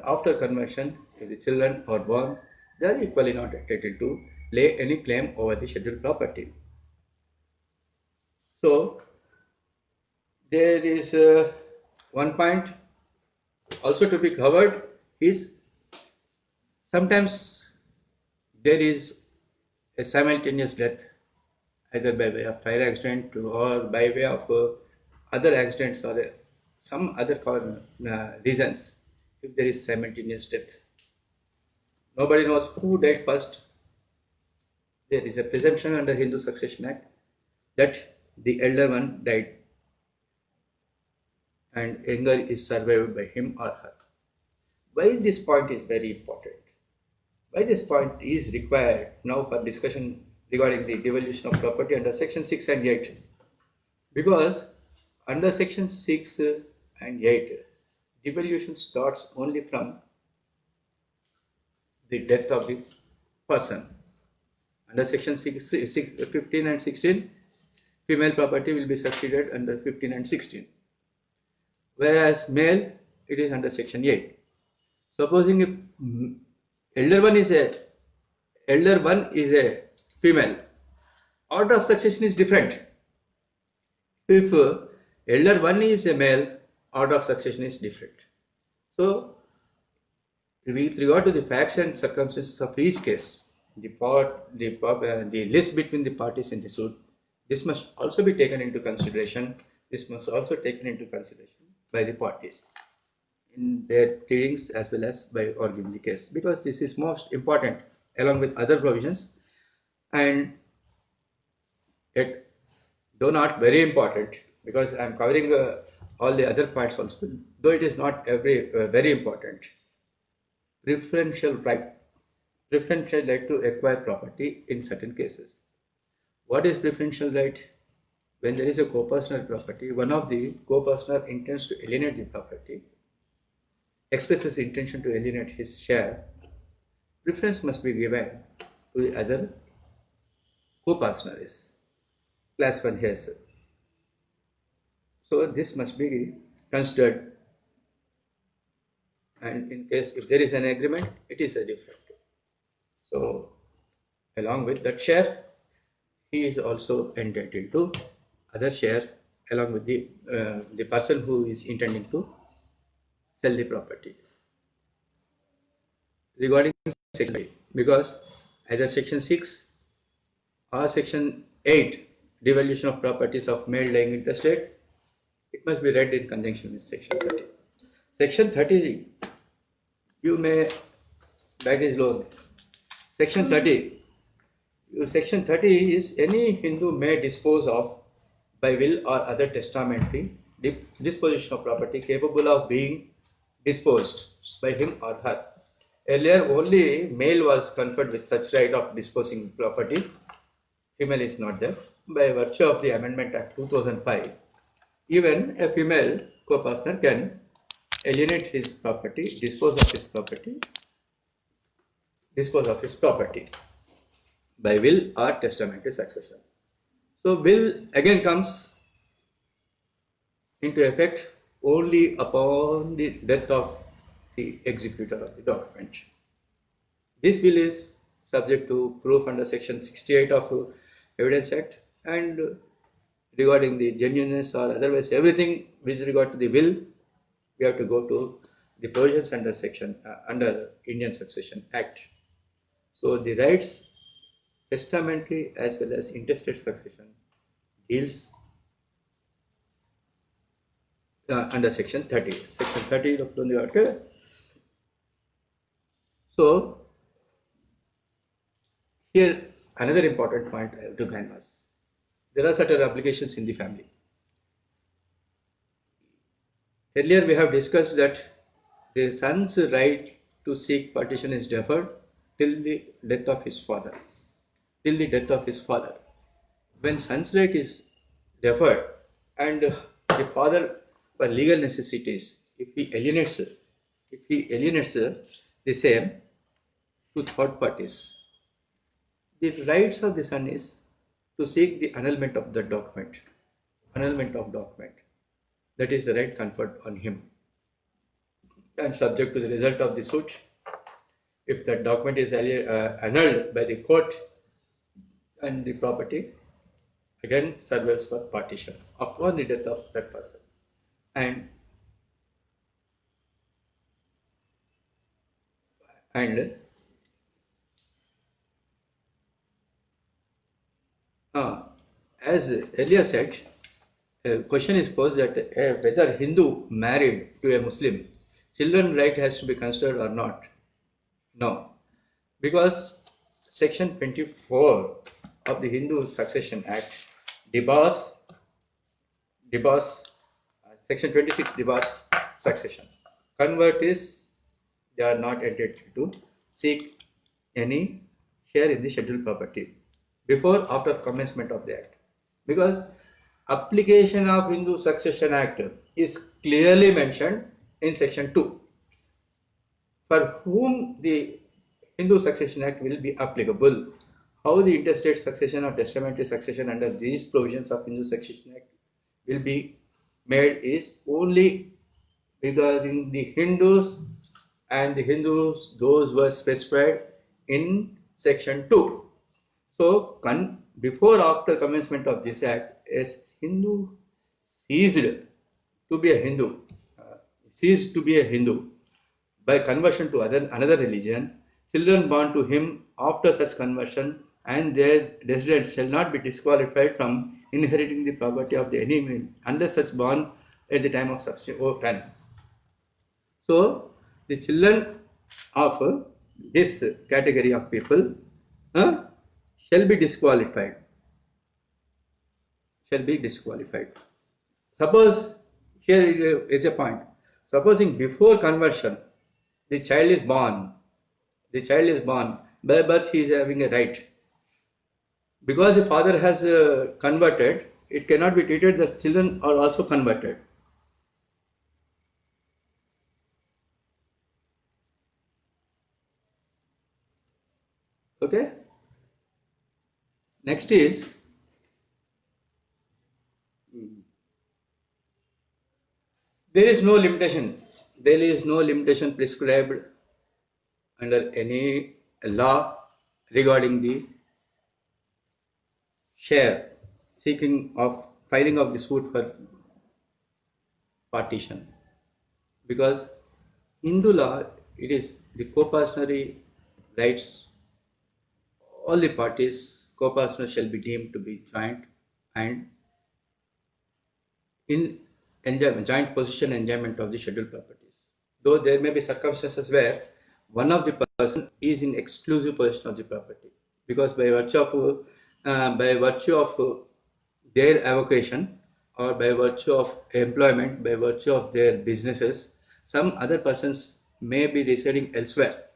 after conversion, if the children are born, they are equally not entitled to lay any claim over the scheduled property. So there is one point also to be covered is sometimes there is a simultaneous death either by way of fire accident or by way of other accidents or some other reasons, if there is simultaneous death. Nobody knows who died first. There is a presumption under Hindu Succession Act that the elder one died and younger is survived by him or her. Why this point is very important? Why this point is required now for discussion regarding the devolution of property under section 6 and 8? Because under section 6 and 8, devolution starts only from the death of the person. Under section 15 and 16, female property will be succeeded under 15 and 16. Whereas male, it is under section 8. Supposing if elder one is a female, order of succession is different. If elder one is a male, order of succession is different. So, with regard to the facts and circumstances of each case, the list between the parties in the suit, this must also be taken into consideration. This must also taken into consideration by the parties in their pleadings as well as by arguing the case, because this is most important along with other provisions, and yet though not very important, because I am covering all the other parts also, though it is not very important. Preferential right to acquire property in certain cases. What is preferential right? When there is a co-personal property, one of the co-personal intends to alienate the property, expresses intention to alienate his share, preference must be given to the other co-personaries. Class 1 here. So this must be considered, and in case if there is an agreement, it is a different. So along with that share, he is also entitled to other share along with the person who is intending to sell the property. Regarding section 8, because either section 6 or section 8, devolution of properties of male lying intestate, it must be read in conjunction with section 30. Section 30, you may baggage loan. Section 30 is any Hindu may dispose of by will or other testamentary disposition of property capable of being disposed by him or her. Earlier only male was conferred with such right of disposing property, female is not there. By virtue of the Amendment Act 2005, even a female co-partner can alienate his property, dispose of his property by will or testamentary succession. So will again comes into effect only upon the death of the executor of the document. This will is subject to proof under section 68 of Evidence Act, and regarding the genuineness or otherwise everything with regard to the will, we have to go to the provisions under under Indian Succession Act. So the rights testamentary as well as intestate succession deals under section 30. Section 30 of the Act. So here another important point I have to canvass. There are certain obligations in the family. Earlier we have discussed that the son's right to seek partition is deferred till the death of his father. When son's right is deferred and the father, for legal necessities, if he alienates the same to third parties, the rights of the son is to seek the annulment of the document. That is the right conferred on him. And subject to the result of the suit, if the document is annulled by the court, and the property again serves for partition upon the death of that person. And as earlier said, a question is posed that whether Hindu married to a Muslim, children right has to be considered or not. No, because Section 24 of the Hindu Succession Act debars, debars Section 26 debars succession. Convert is they are not entitled to seek any share in the scheduled property before after commencement of the act, because application of Hindu Succession Act is clearly mentioned in section 2 for whom the Hindu Succession Act will be applicable. How the interstate succession or testamentary succession under these provisions of Hindu Succession Act will be made is only regarding the Hindus, and the Hindus those were specified in section 2. So before after commencement of this act, as Hindu ceased to be a Hindu, ceased to be a Hindu by conversion to another religion, children born to him after such conversion and their descendants shall not be disqualified from inheriting the property of the enemy unless such born at the time of subsequent. So the children of this category of people shall be disqualified. Shall be disqualified. Suppose here is a point. Supposing before conversion, the child is born. The child is born. By birth, he is having a right. Because the father has converted, it cannot be treated that children are also converted. Okay. Next is there is no limitation. There is no limitation prescribed under any law regarding the share seeking of filing of the suit for partition, because Hindu law it is the co-partnery rights. All the parties co-partners shall be deemed to be joint and in enjoyment, joint possession enjoyment of the scheduled properties. Though there may be circumstances where one of the person is in exclusive possession of the property, because by virtue of their avocation or by virtue of employment, by virtue of their businesses, some other persons may be residing elsewhere.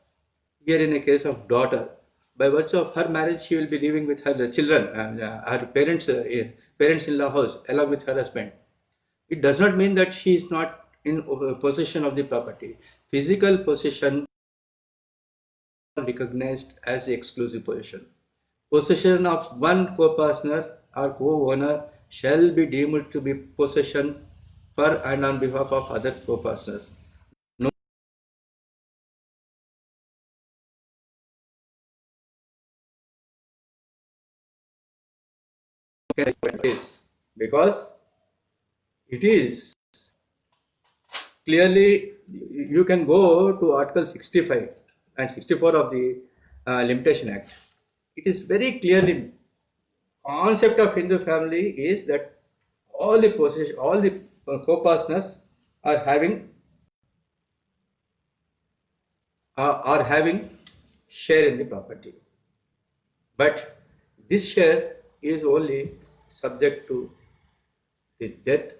Here in a case of daughter, by virtue of her marriage, she will be living with her children and her parents-in-law house along with her husband. It does not mean that she is not in possession of the property. Physical possession is recognized as the exclusive possession. Possession of one co-partner or co-owner shall be deemed to be possession for and on behalf of other co-partners. No case, because it is clearly, you can go to Article 65 and 64 of the Limitation Act. It is very clearly concept of Hindu family is that all the possession, all the co-partners are having share in the property, but this share is only subject to the death.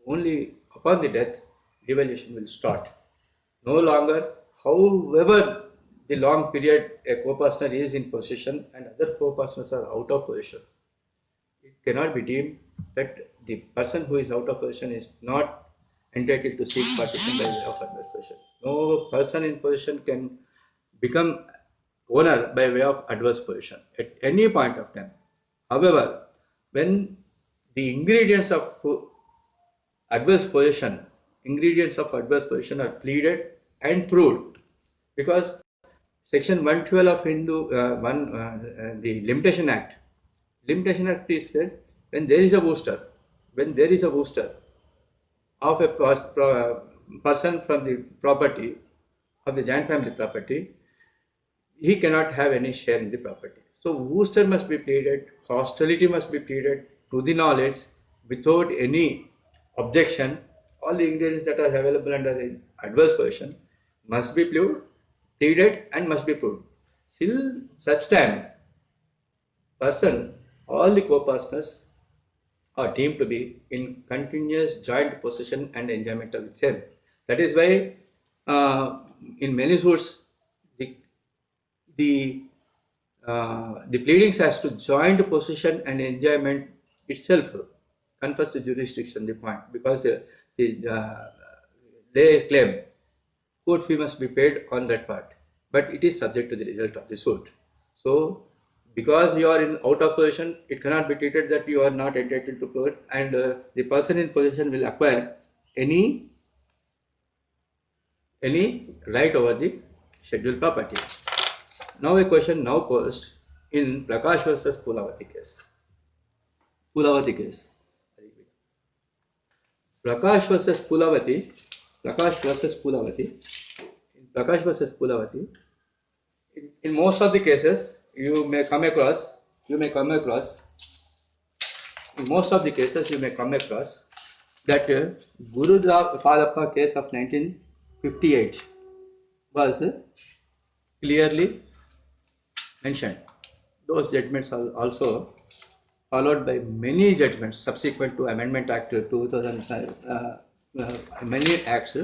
Only upon the death, devaluation will start. No longer, however the long period a co-partner is in possession and other co-partners are out of possession, it cannot be deemed that the person who is out of possession is not entitled to seek partition by way of adverse possession. No person in possession can become owner by way of adverse possession at any point of time. However, when the adverse possession, ingredients of adverse possession are pleaded and proved, because Section 112 of the Limitation Act says when there is a booster, of a person from the property of the joint family property, he cannot have any share in the property. So booster must be pleaded, hostility must be pleaded to the knowledge, without any objection, all the ingredients that are available under the adverse position must be pleaded and must be proved. Till such time, person, all the co-partners are deemed to be in continuous joint possession and enjoyment of the same. That is why in many suits the the the pleadings as to joint possession and enjoyment itself confers the jurisdiction the point, because they claim court fee must be paid on that part, but it is subject to the result of the suit. So because you are in out of possession, it cannot be treated that you are not entitled to court, and the person in possession will acquire any right over the scheduled property. Now a question now posed in Prakash versus Poolavati case. Poolavati case. Prakash versus Poolavati. Prakash versus Poolavati. In Prakash versus Poolavati, in most of the cases you may come across, in most of the cases you may come across that Guru Padappa case of 1958 was clearly mentioned. Those judgments are also followed by many judgments subsequent to Amendment Act 2005, many acts.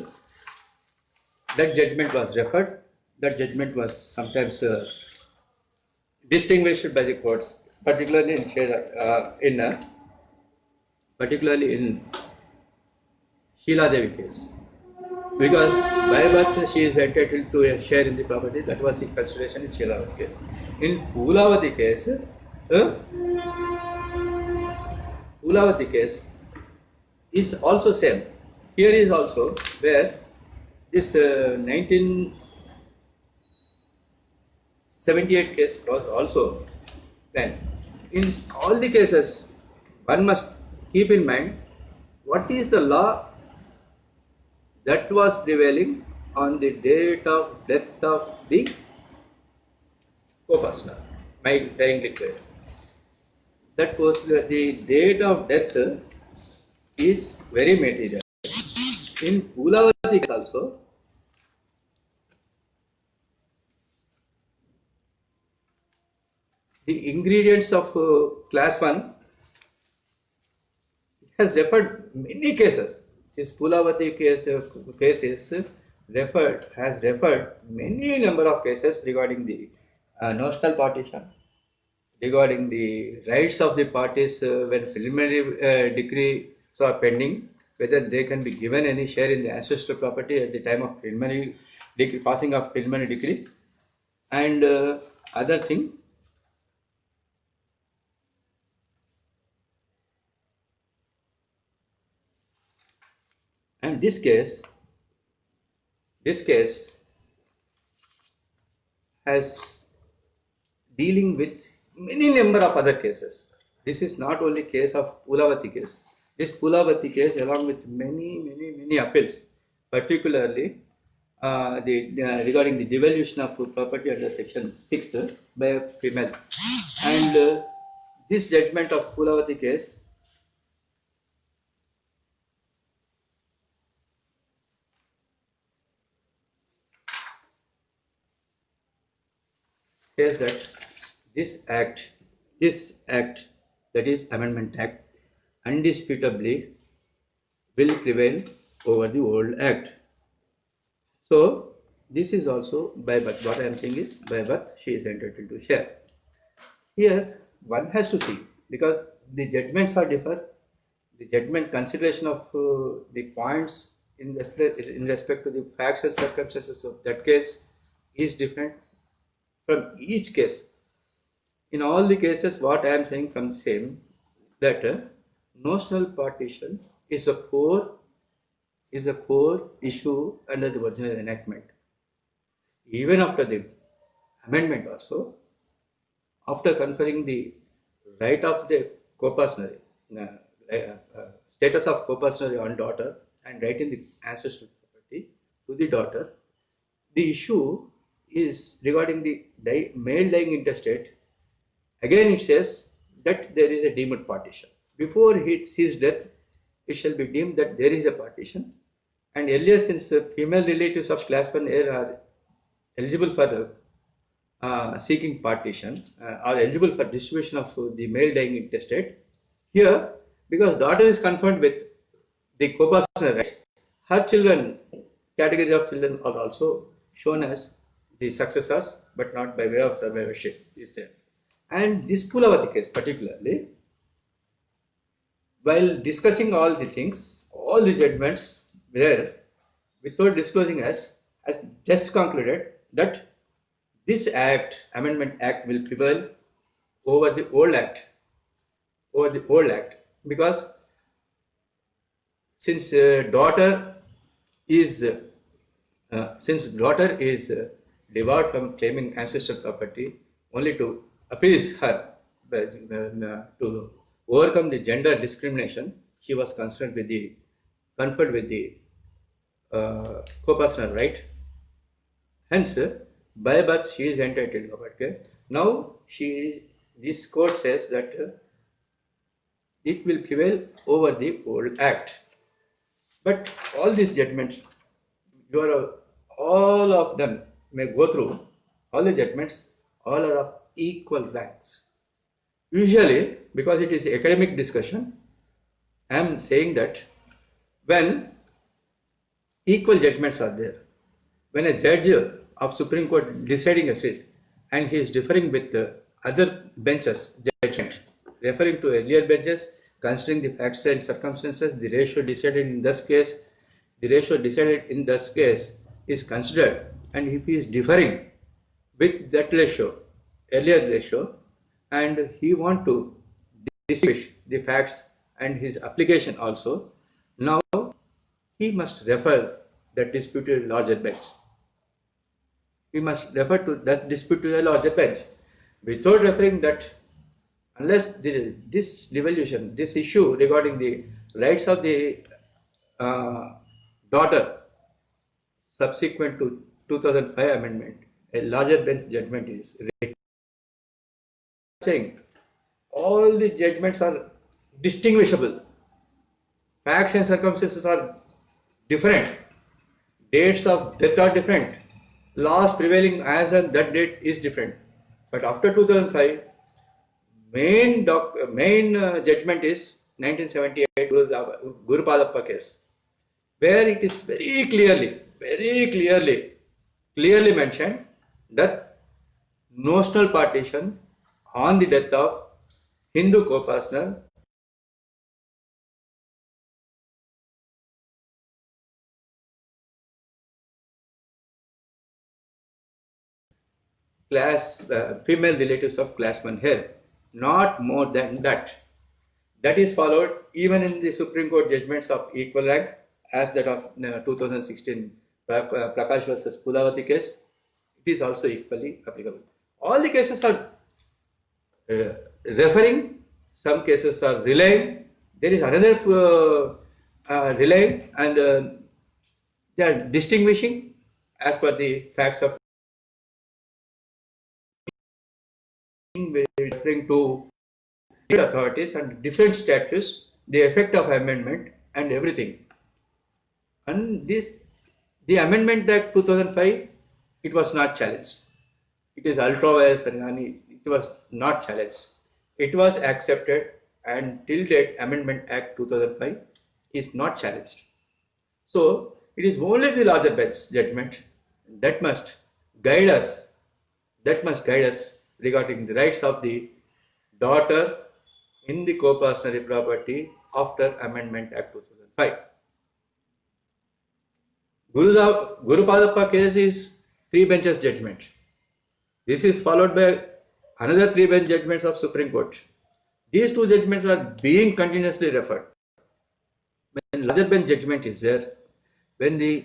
That judgment was referred. That judgment was sometimes distinguished by the courts, particularly in Sheila Devi case, because by birth she is entitled to a share in the property. That was the consideration in Sheila Devi case. In Poolavati case is also same. Here is also where this 1978 case was also then. In all the cases, one must keep in mind what is the law that was prevailing on the date of death of the co-partner, my dying declared. That was the date of death is very material. In Poolavati case also, the ingredients of class 1 has referred many cases. This Poolavati case has referred many number of cases regarding the notional partition, regarding the rights of the parties when preliminary decrees are pending, whether they can be given any share in the ancestral property at the time of preliminary decree, passing of preliminary decree, and other thing. And this case has dealing with many number of other cases. This is not only case of Poolavati case. This Poolavati case, along with many appeals, particularly regarding the devolution of property under Section 6 by a female, and this judgment of Poolavati case says that this act, that is Amendment Act, indisputably will prevail over the old act. So this is also by birth. What I am saying is by birth she is entitled to share. Here one has to see, because the judgments are differ. The judgment consideration of the points in respect to the facts and circumstances of that case is different from each case. In all the cases, what I am saying from the same, that notional partition is a core issue under the original enactment. Even after the amendment also, after conferring the right of the co-partner, status of co-partner on daughter, and right in the ancestral property to the daughter, the issue is regarding the male dying intestate. Again it says that there is a deemed partition. before his death, it shall be deemed that there is a partition. And earlier, since female relatives of class 1 heir are eligible for seeking partition, are eligible for distribution of the male dying intestate, here, because daughter is confirmed with the co-partner rights, her children, category of children are also shown as the successors, but not by way of survivorship is there. And this Pulavati case particularly, while discussing all the things, all the judgments were, without disclosing us, has just concluded that this act, Amendment Act, will prevail over the old act, because since daughter is debarred from claiming ancestral property only to appease her, to overcome the gender discrimination, she was conferred with the co-personal right. Hence, by birth she is entitled to property. Now this court says that it will prevail over the old act. But all these judgments, all of them may go through, all the judgments, all are of equal ranks. Usually, because it is academic discussion, I am saying that when equal judgments are there, when a judge of Supreme Court deciding a seat and he is differing with the other benches judgment, referring to earlier benches, considering the facts and circumstances, the ratio decided in this case is considered, and if he is differing with that ratio, earlier ratio, and he want to distinguish the facts and his application also, now he must refer that dispute to a larger bench. We must refer to that dispute to a larger bench. Without referring that, unless this devolution, this issue regarding the rights of the daughter subsequent to 2005 amendment, a larger bench judgment is required. Saying all the judgments are distinguishable, facts and circumstances are different, dates of death are different, laws prevailing as on that date is different. But after 2005, main judgment is 1978 Guru Padappa case, where it is very clearly mentioned that notional partition on the death of Hindu co-partner female relatives of class 1 here, not more than that. That is followed even in the Supreme Court judgments of equal rank as that of 2016 Prakash versus Pulavati case. It is also equally applicable. All the cases are referring, some cases are relying, there is another relying, and they are distinguishing as per the facts of referring to authorities and different statutes, the effect of amendment and everything. And the Amendment Act 2005, it was not challenged. It is ultra vires and it was not challenged. It was accepted, and till date Amendment Act 2005 is not challenged. So it is only the larger bench judgment that must guide us. Regarding the rights of the daughter in the co-partnership property after Amendment Act 2005. Guru Padappa case is 3 benches judgment. This is followed by another 3 bench judgments of Supreme Court. These 2 judgments are being continuously referred. When larger bench judgment is there, when the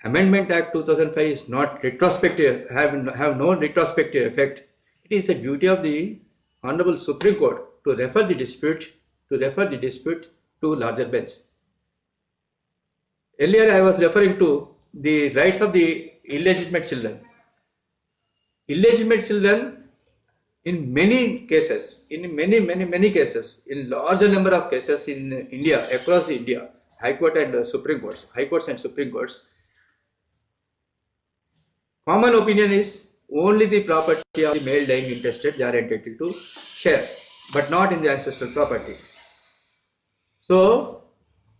Amendment Act 2005 is not retrospective, have no retrospective effect, it is the duty of the Honorable Supreme Court to refer the dispute to larger bench. Earlier I was referring to the rights of the illegitimate children. Illegitimate children, in many cases, in many cases, in larger number of cases in India, across India, High Court and Supreme Courts, High Courts and Supreme Courts, common opinion is only the property of the male dying intestate they are entitled to share, but not in the ancestral property. So,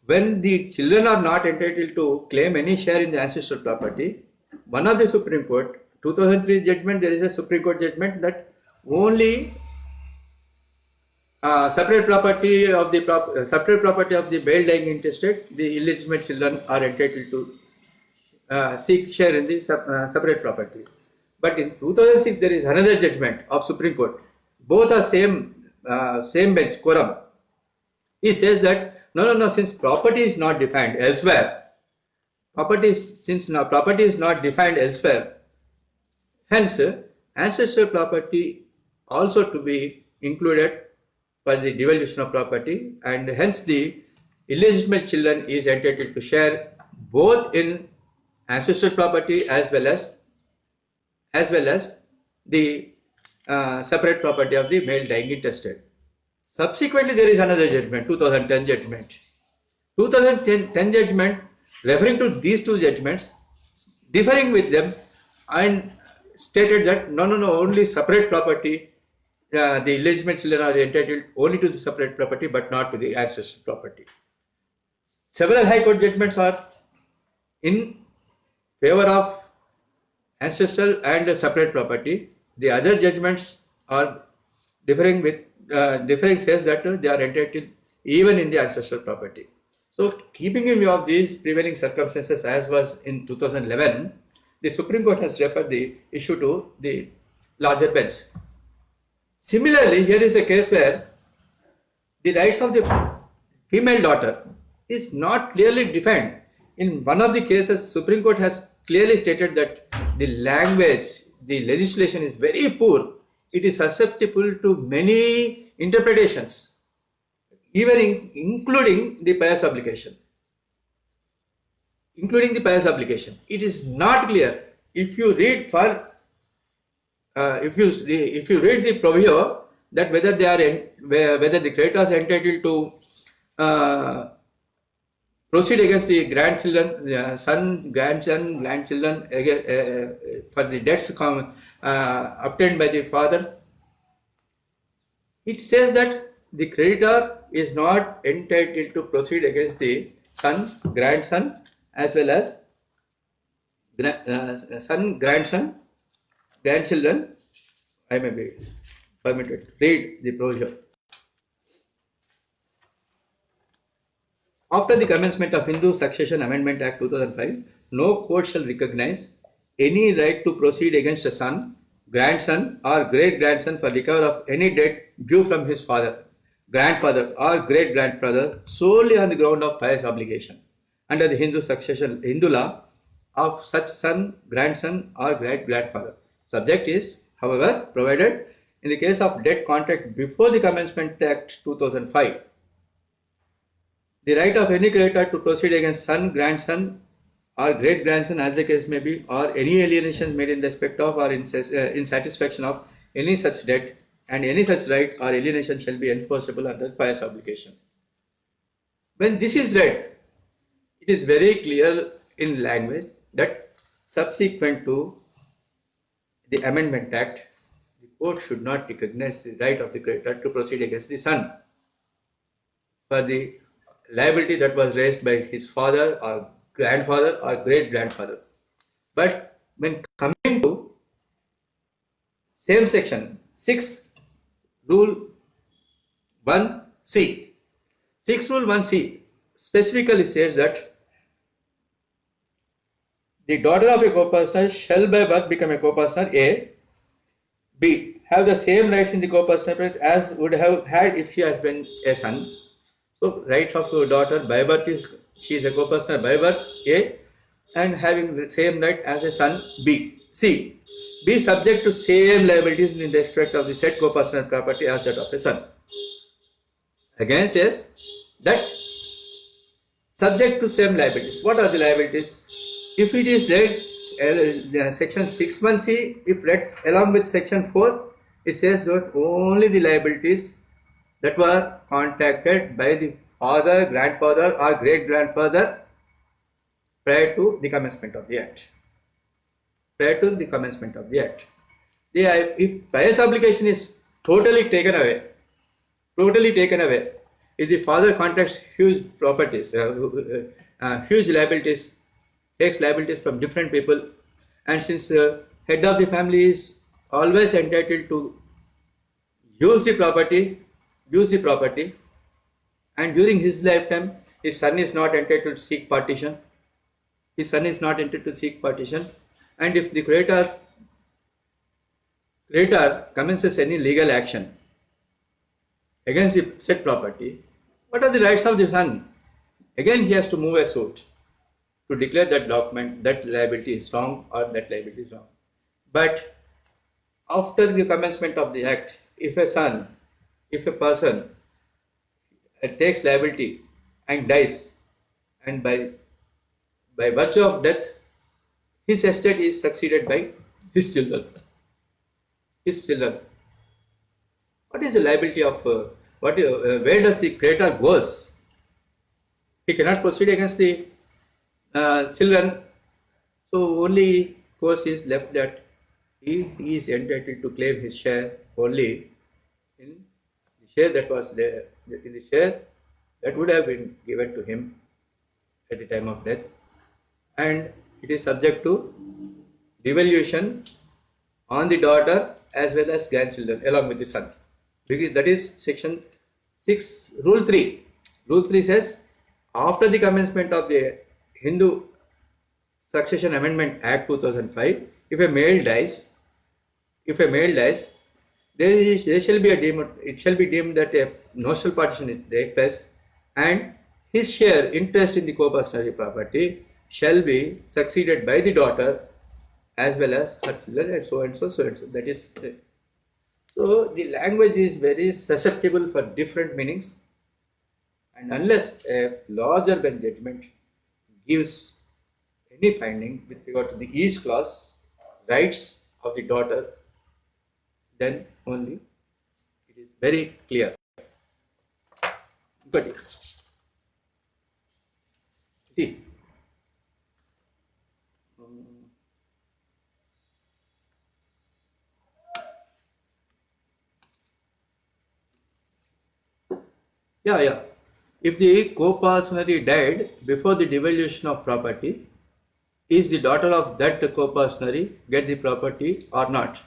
when the children are not entitled to claim any share in the ancestral property, one of the Supreme Court, 2003 judgment, there is a Supreme Court judgment that only separate property of the male dying intestate, the illegitimate children are entitled to seek share in the separate property. But in 2006 there is another judgment of Supreme Court. Both are same bench, quorum. He says that no, since property is not defined elsewhere, since property is not defined elsewhere, hence ancestral property also to be included for the devolution of property, and hence the illegitimate children is entitled to share both in ancestral property as well as the separate property of the male dying intestate. Subsequently, there is another judgment, 2010 judgment. 2010 judgment referring to these two judgments, differing with them, and stated that no, only separate property, the illegitimate children are entitled only to the separate property but not to the ancestral property. Several High Court judgments are in favor of ancestral and separate property. The other judgments are differing says that they are entitled even in the ancestral property. So, keeping in view of these prevailing circumstances as was in 2011, the Supreme Court has referred the issue to the larger bench. Similarly, here is a case where the rights of the female daughter is not clearly defined. In one of the cases, Supreme Court has clearly stated that the language, the legislation is very poor. It is susceptible to many interpretations, even including the pious obligation. It is not clear. If you read if you read the proviso that whether the creditors are entitled to proceed against the grandchildren, son, grandson, grandchildren for the debts obtained by the father, it says that the creditor is not entitled to proceed against the son, grandson, as well as son, grandson, grandchildren. I may be permitted. Read the provision. After the commencement of Hindu Succession Amendment Act 2005, no court shall recognize any right to proceed against a son, grandson or great-grandson for recovery of any debt due from his father, grandfather or great-grandfather solely on the ground of pious obligation under the Hindu law of such son, grandson or great-grandfather. Subject is, however, provided in the case of debt contract before the Commencement Act 2005. The right of any creditor to proceed against son, grandson or great-grandson as the case may be, or any alienation made in respect of or in satisfaction of any such debt, and any such right or alienation shall be enforceable under pious obligation. When this is read, it is very clear in language that subsequent to the Amendment Act, the court should not recognize the right of the creditor to proceed against the son for the liability that was raised by his father or grandfather or great-grandfather. But when coming to same section 6 rule 1c, 6 rule 1c specifically says that the daughter of a co-partner shall by birth become a co-partner A, B, have the same rights in the co-partnership as would have had if she has been a son. So, rights of a daughter by birth is, she is a co-partner by birth A and having the same right as a son B. C, be subject to same liabilities in respect of the said co-partner property as that of a son. Again says that subject to same liabilities. What are the liabilities? If it is read section 6(1)(c), if read along with section 4, It says that only the liabilities that were contracted by the father, grandfather or great grandfather prior to the commencement of the act. Prior to the commencement of the act. If prior application is totally taken away, if the father contracts huge properties, huge liabilities, takes liabilities from different people, and since the head of the family is always entitled to use the property, and during his lifetime, his son is not entitled to seek partition. And if the creator commences any legal action against the said property, what are the rights of the son? Again, he has to move a suit to declare that document, that liability is wrong or that liability is wrong. But after the commencement of the act, if a person takes liability and dies, and by virtue of death, his estate is succeeded by his children. What is the liability of where does the creator goes? He cannot proceed against the children, so only course is left that he is entitled to claim his share only in the share that was there, in the share that would have been given to him at the time of death, and it is subject to devolution on the daughter as well as grandchildren along with the son, because that is section 6, rule 3. Rule 3 says, after the commencement of the Hindu Succession Amendment Act 2005, if a male dies, it shall be deemed that a notional partition is take place, and his share interest in the co-personal property shall be succeeded by the daughter as well as her children, and so and so. That is, so the language is very susceptible for different meanings, and unless a larger bench judgment gives any finding with regard to the each clause rights of the daughter, then only it is very clear. Got it? See. Yeah. If the co-personary died before the devolution of property, is the daughter of that co-personary get the property or not?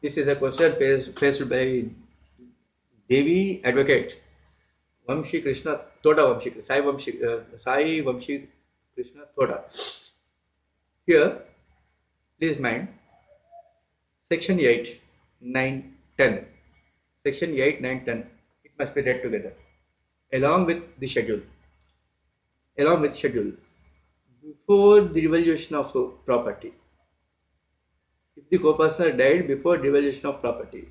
This is a question faced by Devi advocate Vamshi Krishna Toda Sai Vamshi Krishna Toda. Here, please mind section 8, 9, 10. Section 8, 9, 10. It must be read together along with the schedule. Before the devolution of property, if the co-personal died before devolution of property,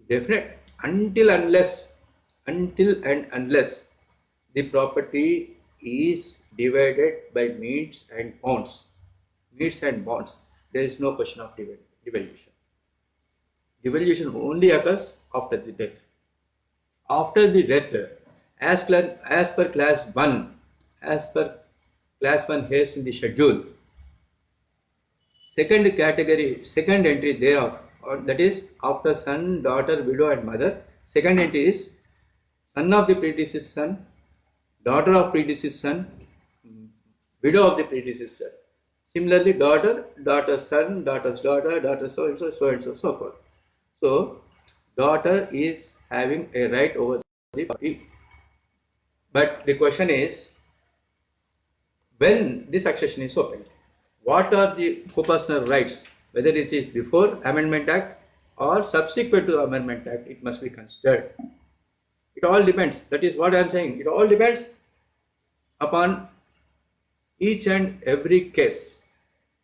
definite until and unless the property is divided by meets and bonds, there is no question of devolution. Devolution only occurs after the death. After the death, as per class 1 has in the schedule, second entry thereof, or that is after son, daughter, widow and mother, second entry is son of the predeceased son, daughter of predeceased son, widow of the predeceased son. Similarly, daughter's son, daughter's daughter, daughter so and so, so forth. So, daughter is having a right over the property. But the question is, when the succession is opened, what are the co-personal rights? Whether it is before Amendment Act or subsequent to Amendment Act, it must be considered. It all depends. That is what I am saying. It all depends upon each and every case.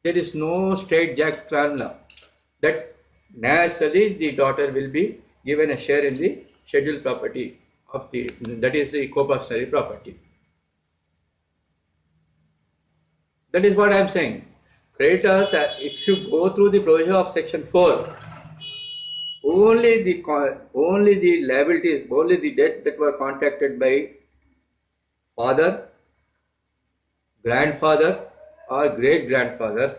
There is no straitjacket formula that naturally the daughter will be given a share in the scheduled property of that is the co-personal property. That is what I am saying. Creditors, if you go through the procedure of section 4, only the liabilities, only the debt that were contracted by father, grandfather, or great grandfather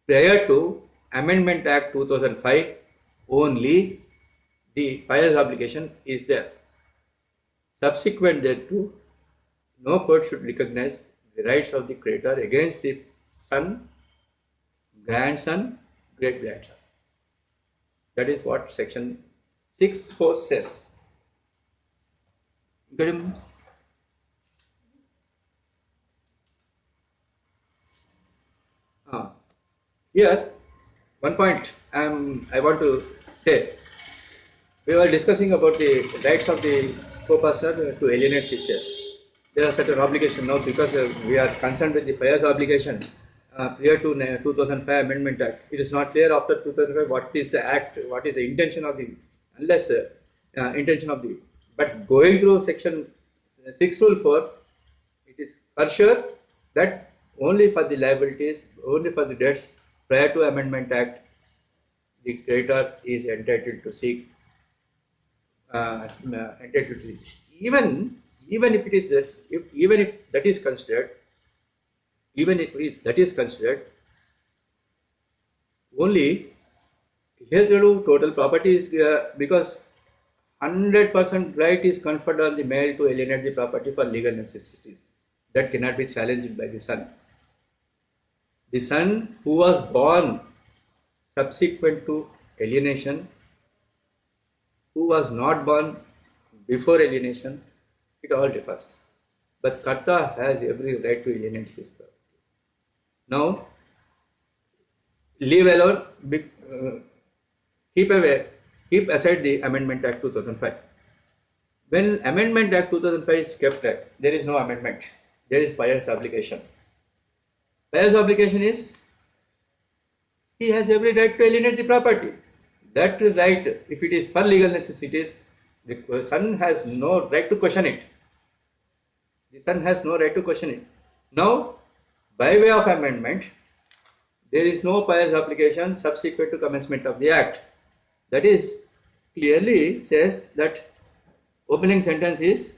prior to Amendment Act 2005, only the buyer's obligation is there. Subsequent thereto, no court should recognize the rights of the creditor against the son, grandson, great grandson. That is what section 6(4) says. Here, one point I want to say. We were discussing about the rights of the co-partner to alienate each other. There are certain obligations now because we are concerned with the buyer's obligation prior to 2005 Amendment Act. It is not clear after 2005 what is the act, what is the intention of the, unless intention of the. But going through section 6 rule 4, it is for sure that only for the liabilities, only for the debts prior to Amendment Act, the creditor is entitled to seek. Entitled to seek. Even if it is this, even if that is considered, only here to total property is because 100% right is conferred on the male to alienate the property for legal necessities. That cannot be challenged by the son. The son who was born subsequent to alienation, who was not born before alienation, it all differs. But Karta has every right to alienate his property. Now, leave alone, keep aside the Amendment Act 2005. When Amendment Act 2005 is kept, there is no amendment. There is buyer's obligation. Buyer's obligation is he has every right to alienate the property. That right, if it is for legal necessities, the son has no right to question it. The son has no right to question it. Now, by way of amendment, there is no buyer's obligation subsequent to commencement of the act. That is, clearly says that opening sentence is,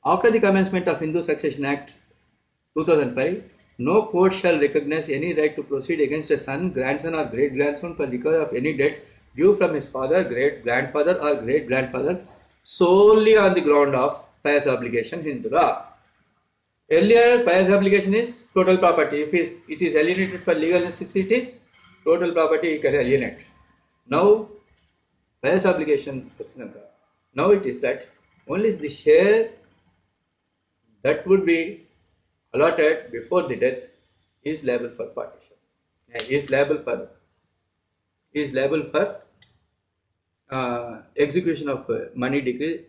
after the commencement of Hindu Succession Act 2005, no court shall recognize any right to proceed against a son, grandson or great grandson for recovery of any debt due from his father, great grandfather or great grandfather solely on the ground of buyer's obligation Hindu law. Earlier, buyer's obligation is total property. If it is alienated for legal necessities, total property you can alienate. Now, buyer's obligation, now it is that only the share that would be allotted before the death is liable for partition. Is liable for execution of money decree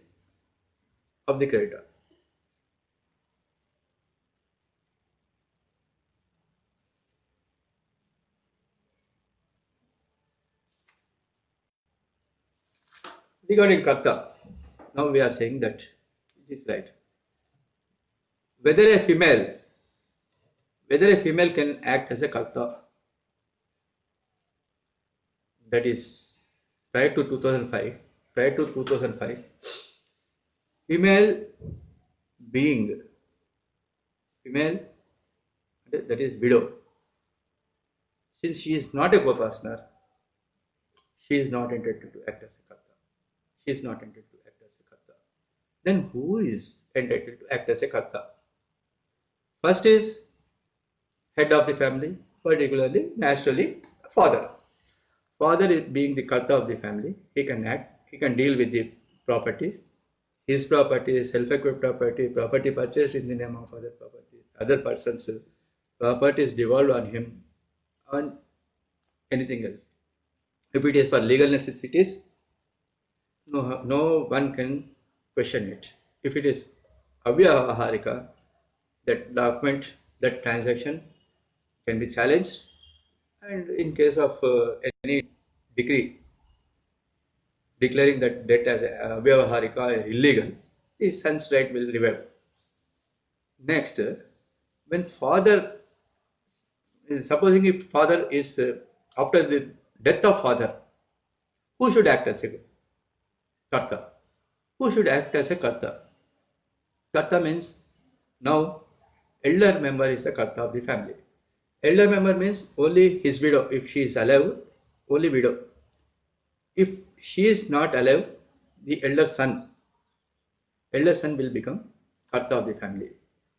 of the creditor. Regarding Karta, now we are saying that it is right. Whether a female can act as a Karta, that is prior to 2005, female that is widow, since she is not a co-partner, she is not entitled to act as a Karta. Then who is entitled to act as a Karta? First is head of the family, particularly, naturally, father. Father is being the Karta of the family, he can act, he can deal with the property, his property, self-equipped property purchased in the name of other property, other persons' property is devolved on him, on anything else. If it is for legal necessities, no one can question it. If it is avyavaharika, that document, that transaction can be challenged, and in case of any decree declaring that debt as avyavaharika illegal, the son's right will revive. Next, when father, supposing if father is after the death of father, who should act as a karta? Who should act as a karta? Karta means now elder member is a karta of the family. Elder member means only his widow. If she is alive, only widow. If she is not alive, the elder son will become karta of the family.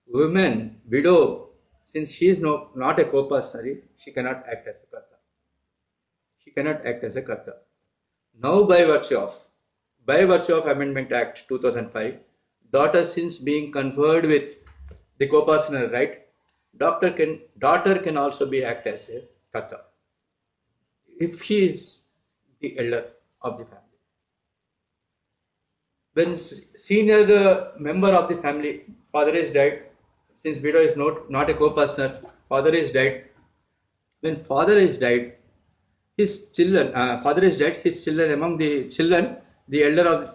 Woman, widow, since she is not a co-personary, she cannot act as a karta. She cannot act as a karta. Now by virtue of Amendment Act 2005, daughter since being conferred with the co-personal right, daughter can also be act as a karta if she is the elder of the family. When senior member of the family, father is died, since widow is not a co-personal, father is died. When father is died, his children, father is dead, his children, among the children, the elder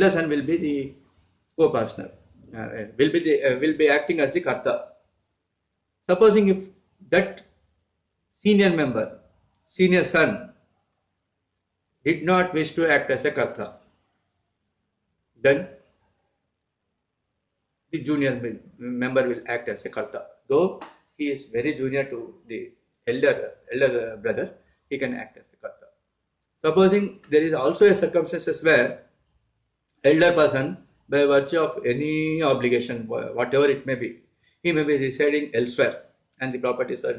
son will be the co-partner, will be acting as the karta. Supposing if that senior member, senior son, did not wish to act as a karta, then the member will act as a karta. Though he is very junior to the elder brother, he can act as a karta. Supposing there is also a circumstances where elder person, by virtue of any obligation, whatever it may be, he may be residing elsewhere, and the properties are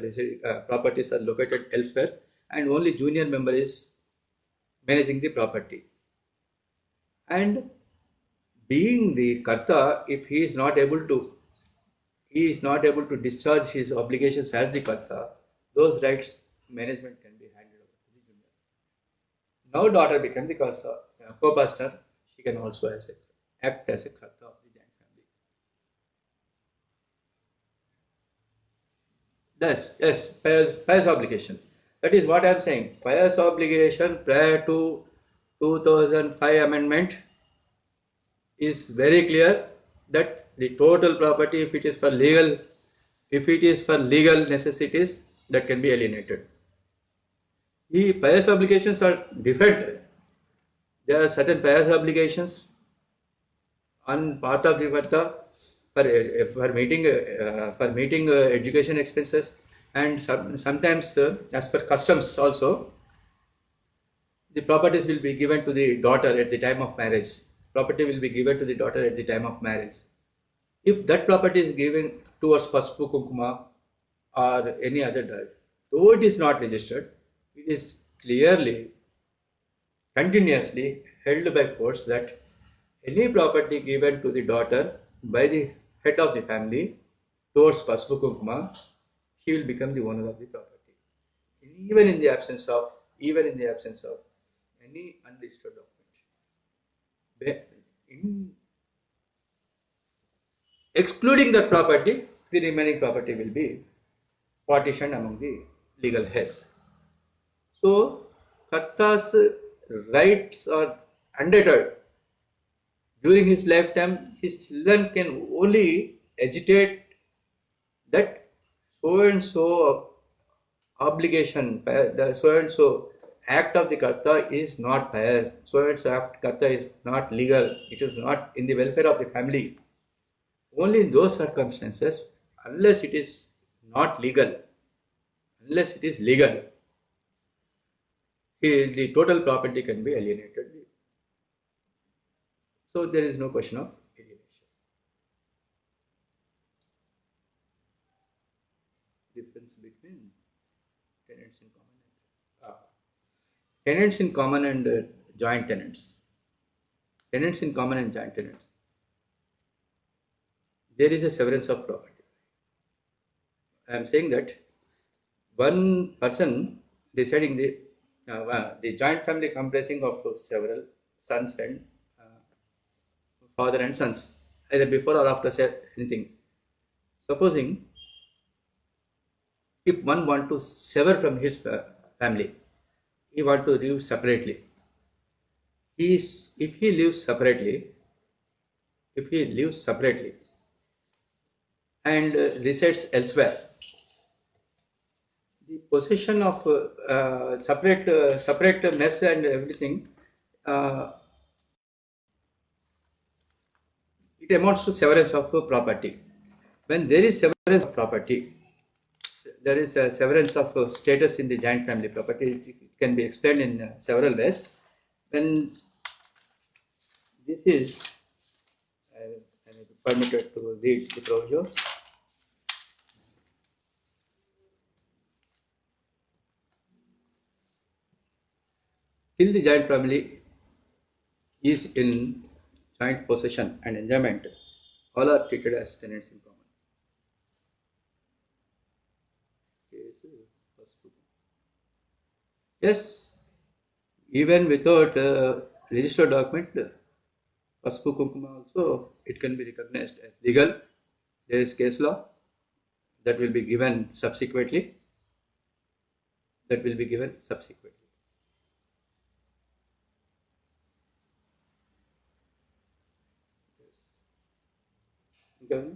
located elsewhere, and only junior member is managing the property. And being the karta, if he is not able to discharge his obligations as the karta, those rights management can be handed over to the junior. Now daughter becomes the co-partner. She can also act as a karta of the joint family. Thus, yes, pious obligation. That is what I am saying. Pious obligation prior to 2005 amendment is very clear that the total property, if it is for legal necessities, that can be alienated. The pious obligations are different. There are certain pious obligations on part of the karta for meeting education expenses, and sometimes as per customs also, the properties will be given to the daughter at the time of marriage. Property will be given to the daughter at the time of marriage. If that property is given towards Paspu Kunkuma or any other diet, though it is not registered, it is clearly, continuously held by courts that any property given to the daughter by the head of the family towards Paspu Kunkuma, she will become the owner of the property, even in the absence of any unregistered document. Excluding that property, the remaining property will be partitioned among the legal heirs. So, karta's rights are undeterred. During his lifetime, his children can only agitate that so and so obligation, the so and so act of the karta is not pious, so and so act karta is not legal, it is not in the welfare of the family. Only in those circumstances, unless it is legal, the total property can be alienated. So there is no question of alienation. Difference between tenants in common and joint tenants. Tenants in common and joint tenants. There is a severance of property. I am saying that one person deciding the joint family comprising of several sons and father and sons, either before or after anything. Supposing if one want to sever from his family, he want to live separately. If he lives separately and resides elsewhere, the possession of separate mess and everything, uh, it amounts to severance of property. When there is severance of property, there is a severance of status in the joint family property. It can be explained in several ways. When this is, I am permitted to read the provision. Till the joint family is in joint possession and enjoyment, all are treated as tenants in common. Yes, even without registered document, Pasupu Kunkuma also, it can be recognized as legal. There is case law that will be given subsequently. That will be given subsequently. Yes.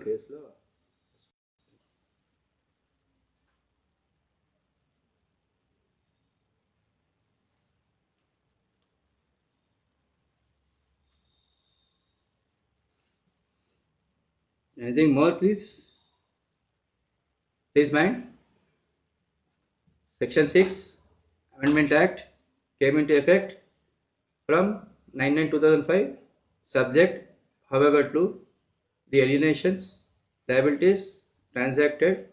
Case law. Anything more, please? Please mind. Section 6 Amendment Act came into effect from 9/9/2005, subject, however, to the alienations, liabilities transacted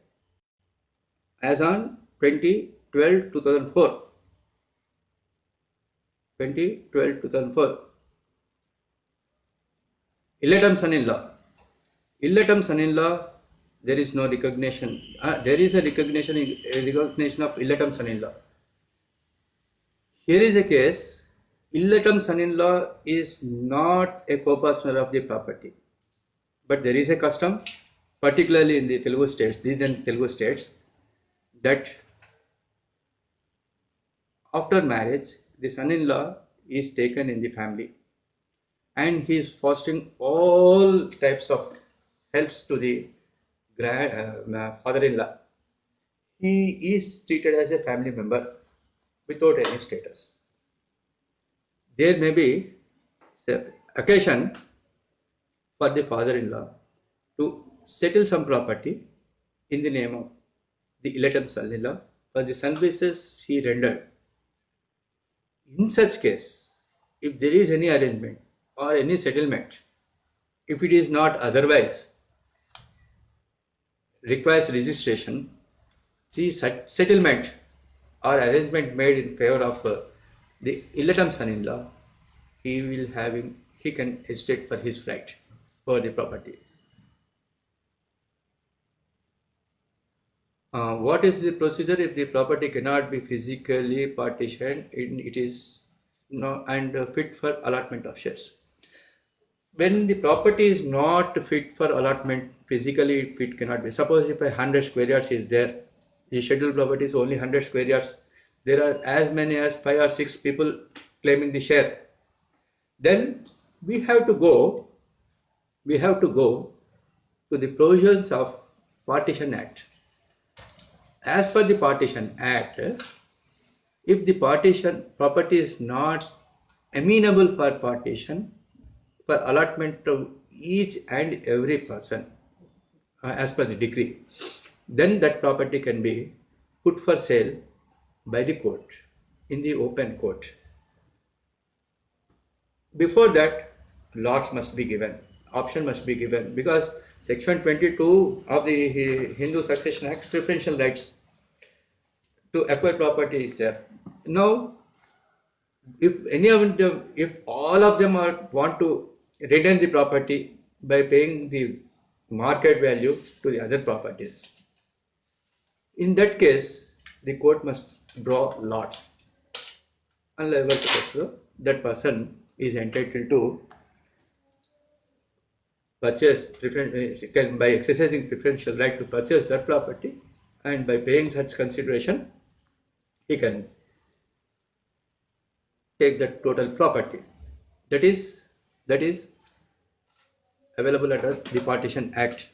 as on 2012-2004. 2012-2004. Illetum son-in-law. Illetum son-in-law, there is no recognition. There is a recognition of illetum son-in-law. Here is a case. Illetum son-in-law is not a co-partner of the property, but there is a custom, particularly in the Telugu states, these and Telugu states, that after marriage, the son-in-law is taken in the family, and he is fostering all types of helps to the father-in-law. He is treated as a family member without any status. There may be occasion for the father-in-law to settle some property in the name of the illetum son-in-law for the services he rendered. In such case, if there is any arrangement or any settlement, if it is not otherwise requires registration, the settlement or arrangement made in favor of the illetum son-in-law, he can hesitate for his right for the property. What is the procedure if the property cannot be physically partitioned? It is fit for allotment of shares. When the property is not fit for allotment, physically it cannot be. Suppose if 100 square yards is there, the scheduled property is only 100 square yards. There are as many as 5 or 6 people claiming the share. Then we have to go to the provisions of Partition Act. As per the Partition Act, if the property is not amenable for partition, for allotment to each and every person as per the decree, then that property can be put for sale by the court in the open court. Before that, lots must be given, option must be given, because section 22 of the Hindu Succession Act, preferential rights to acquire property is there. Now, if all of them want to retain the property by paying the market value to the other properties, in that case, the court must draw lots. Unless that person is entitled to purchase by exercising preferential right to purchase that property, and by paying such consideration, he can take the total property. That is available under the Partition Act.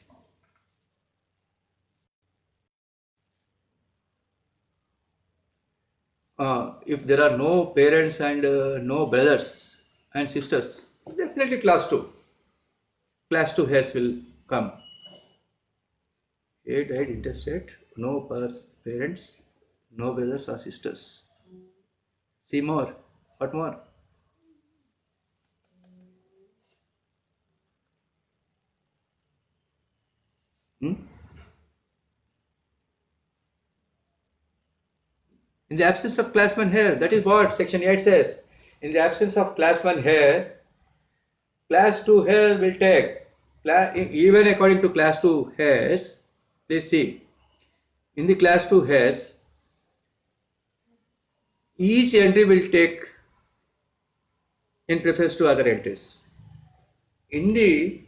If there are no parents and no brothers and sisters, definitely class 2. Class 2 heirs will come. A died intestate, no parents, no brothers or sisters. See more. What more? Hmm? In the absence of class 1 heir, that is what section 8 says. In the absence of class 1 heir, class 2 heir will take. Even according to class 2 heirs, please see. In the class 2 heirs, each entry will take in preference to other entries. In the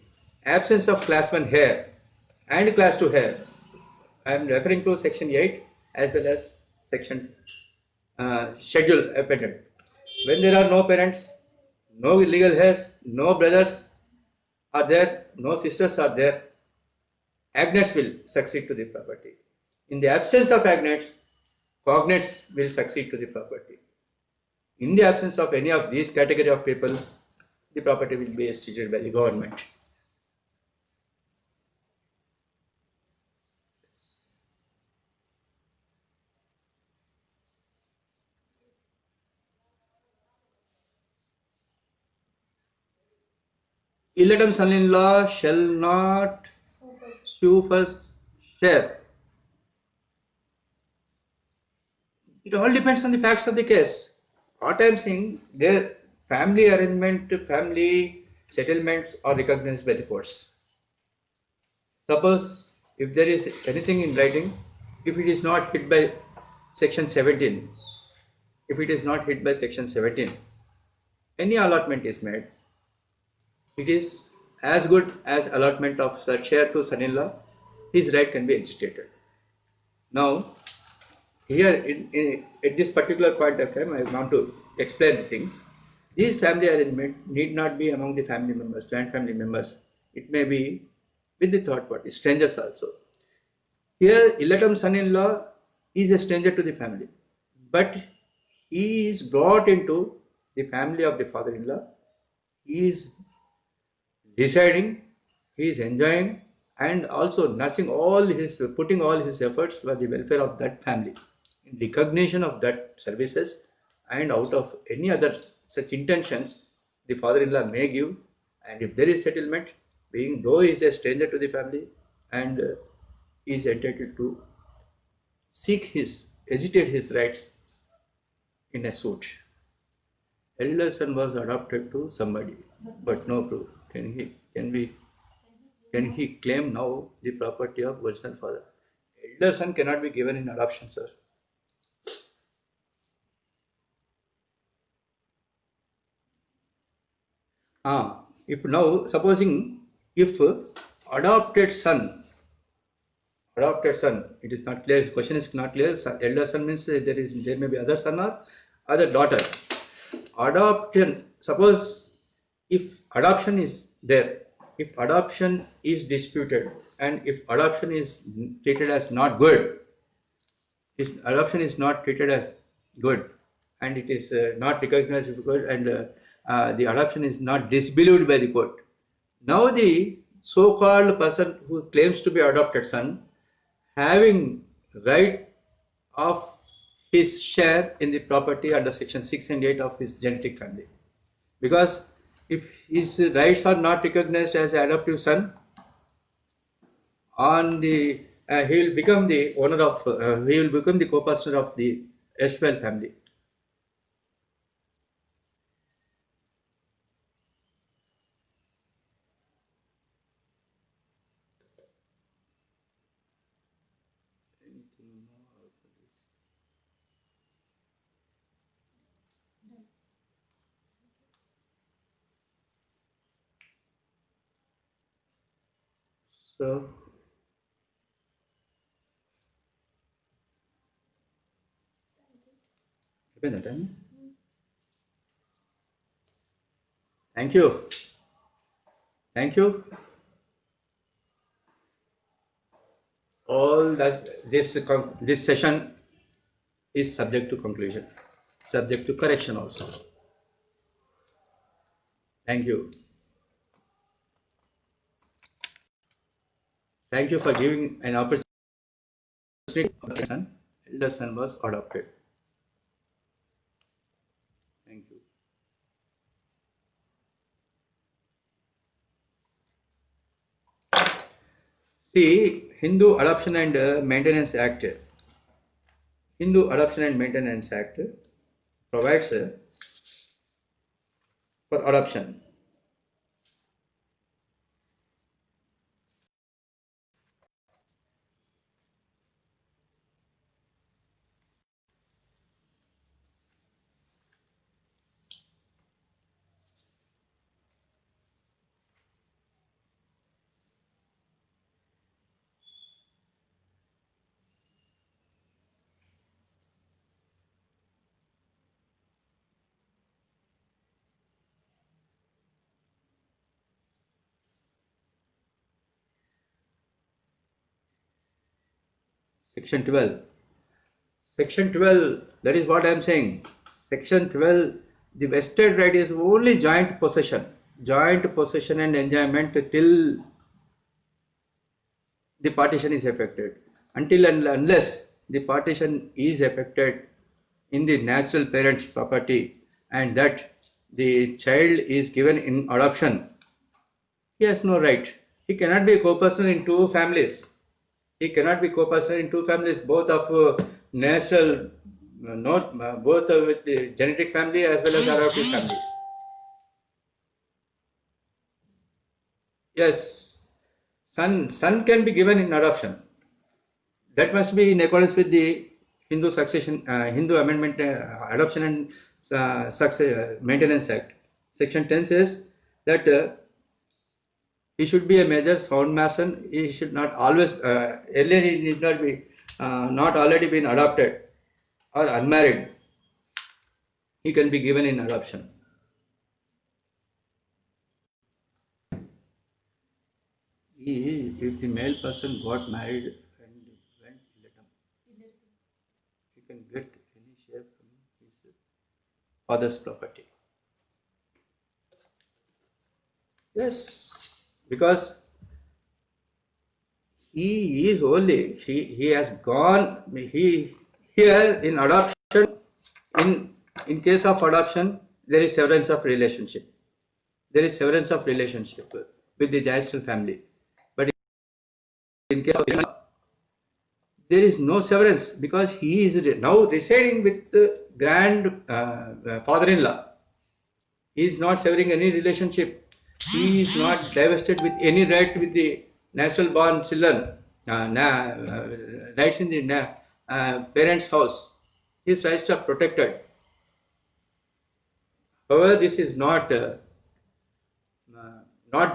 absence of class 1 heir and class 2 heir, I am referring to section 8 as well as section schedule appended. When there are no parents, no legal heirs, no brothers are there, no sisters are there, agnates will succeed to the property. In the absence of agnates, cognates will succeed to the property. In the absence of any of these category of people, the property will be estimated by the government. Illegitimate son-in-law shall not sue first share. It all depends on the facts of the case. What I am saying, their family arrangement, family settlements are recognized by the courts. Suppose if there is anything in writing, if it is not hit by section 17, if it is not hit by section 17, any allotment is made, it is as good as allotment of share to son-in-law, his right can be executed. Now, here at this particular point of time, I want to explain the things. These family arrangement need not be among the family members, joint family members. It may be with the third party, strangers also. Here, illegitimate son-in-law is a stranger to the family, but he is brought into the family of the father-in-law. He is deciding, he is enjoying, and also putting all his efforts for the welfare of that family. In recognition of that services and out of any other such intentions, the father-in-law may give, and if there is settlement, being though he is a stranger to the family and he is entitled to agitate his rights in a suit. Elder son was adopted to somebody, but no proof. Can he claim now the property of original father? Elder son cannot be given in adoption, sir. If now supposing if adopted son, it is not clear. Question is not clear. Elder son means there may be other son or other daughter. Adoption. Suppose if adoption is there, if adoption is disputed, and if adoption is treated as not good, if adoption is not treated as good, and it is not recognized as good, and the adoption is not disbelieved by the court. Now the so-called person who claims to be adopted son having right of his share in the property under section 6 and 8 of his genetic family. Because if his rights are not recognized as adoptive son, on the he will become the owner of he will become the co-pastor of the erstwhile family. So depend on time. Thank you. Thank you. All that this session is subject to conclusion, subject to correction also. Thank you. Thank you for giving an opportunity. Elder son was adopted. Thank you. See, Hindu Adoption and Maintenance Act. Hindu Adoption and Maintenance Act provides for adoption. Section 12. Section 12, that is what I am saying. Section 12, the vested right is only joint possession and enjoyment till the partition is effected. Until and unless the partition is effected in the natural parent's property and that the child is given in adoption, he has no right. He cannot be a co-person in two families. He cannot be co-person in two families, both of natural, not both with the genetic family as well as adoptive family. Yes, son can be given in adoption. That must be in accordance with the Hindu succession, Hindu Amendment, Adoption and Maintenance Act. Section 10 says that he should be a major sound mason. He should not always, earlier he need not be, not already been adopted or unmarried. He can be given in adoption. If the male person got married and went Ilatam, he can get any share from his father's property. Yes, because he is only, he has gone, here in adoption, in case of adoption, there is severance of relationship. There is severance of relationship with the natural family. But in case of there is no severance because he is now residing with the father-in-law. He is not severing any relationship. He is not divested with any right with the natural born children, rights in the parents' house. His rights are protected. However, this is not dealt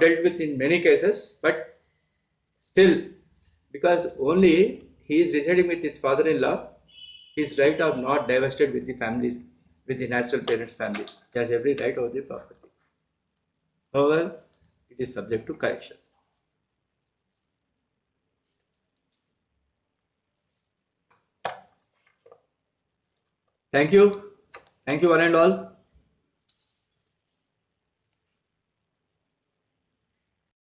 with in many cases, but still, because only he is residing with his father-in-law, his right are not divested with the families, with the natural parents' family. He has every right over the property. However, it is subject to correction. Thank you. Thank you one and all.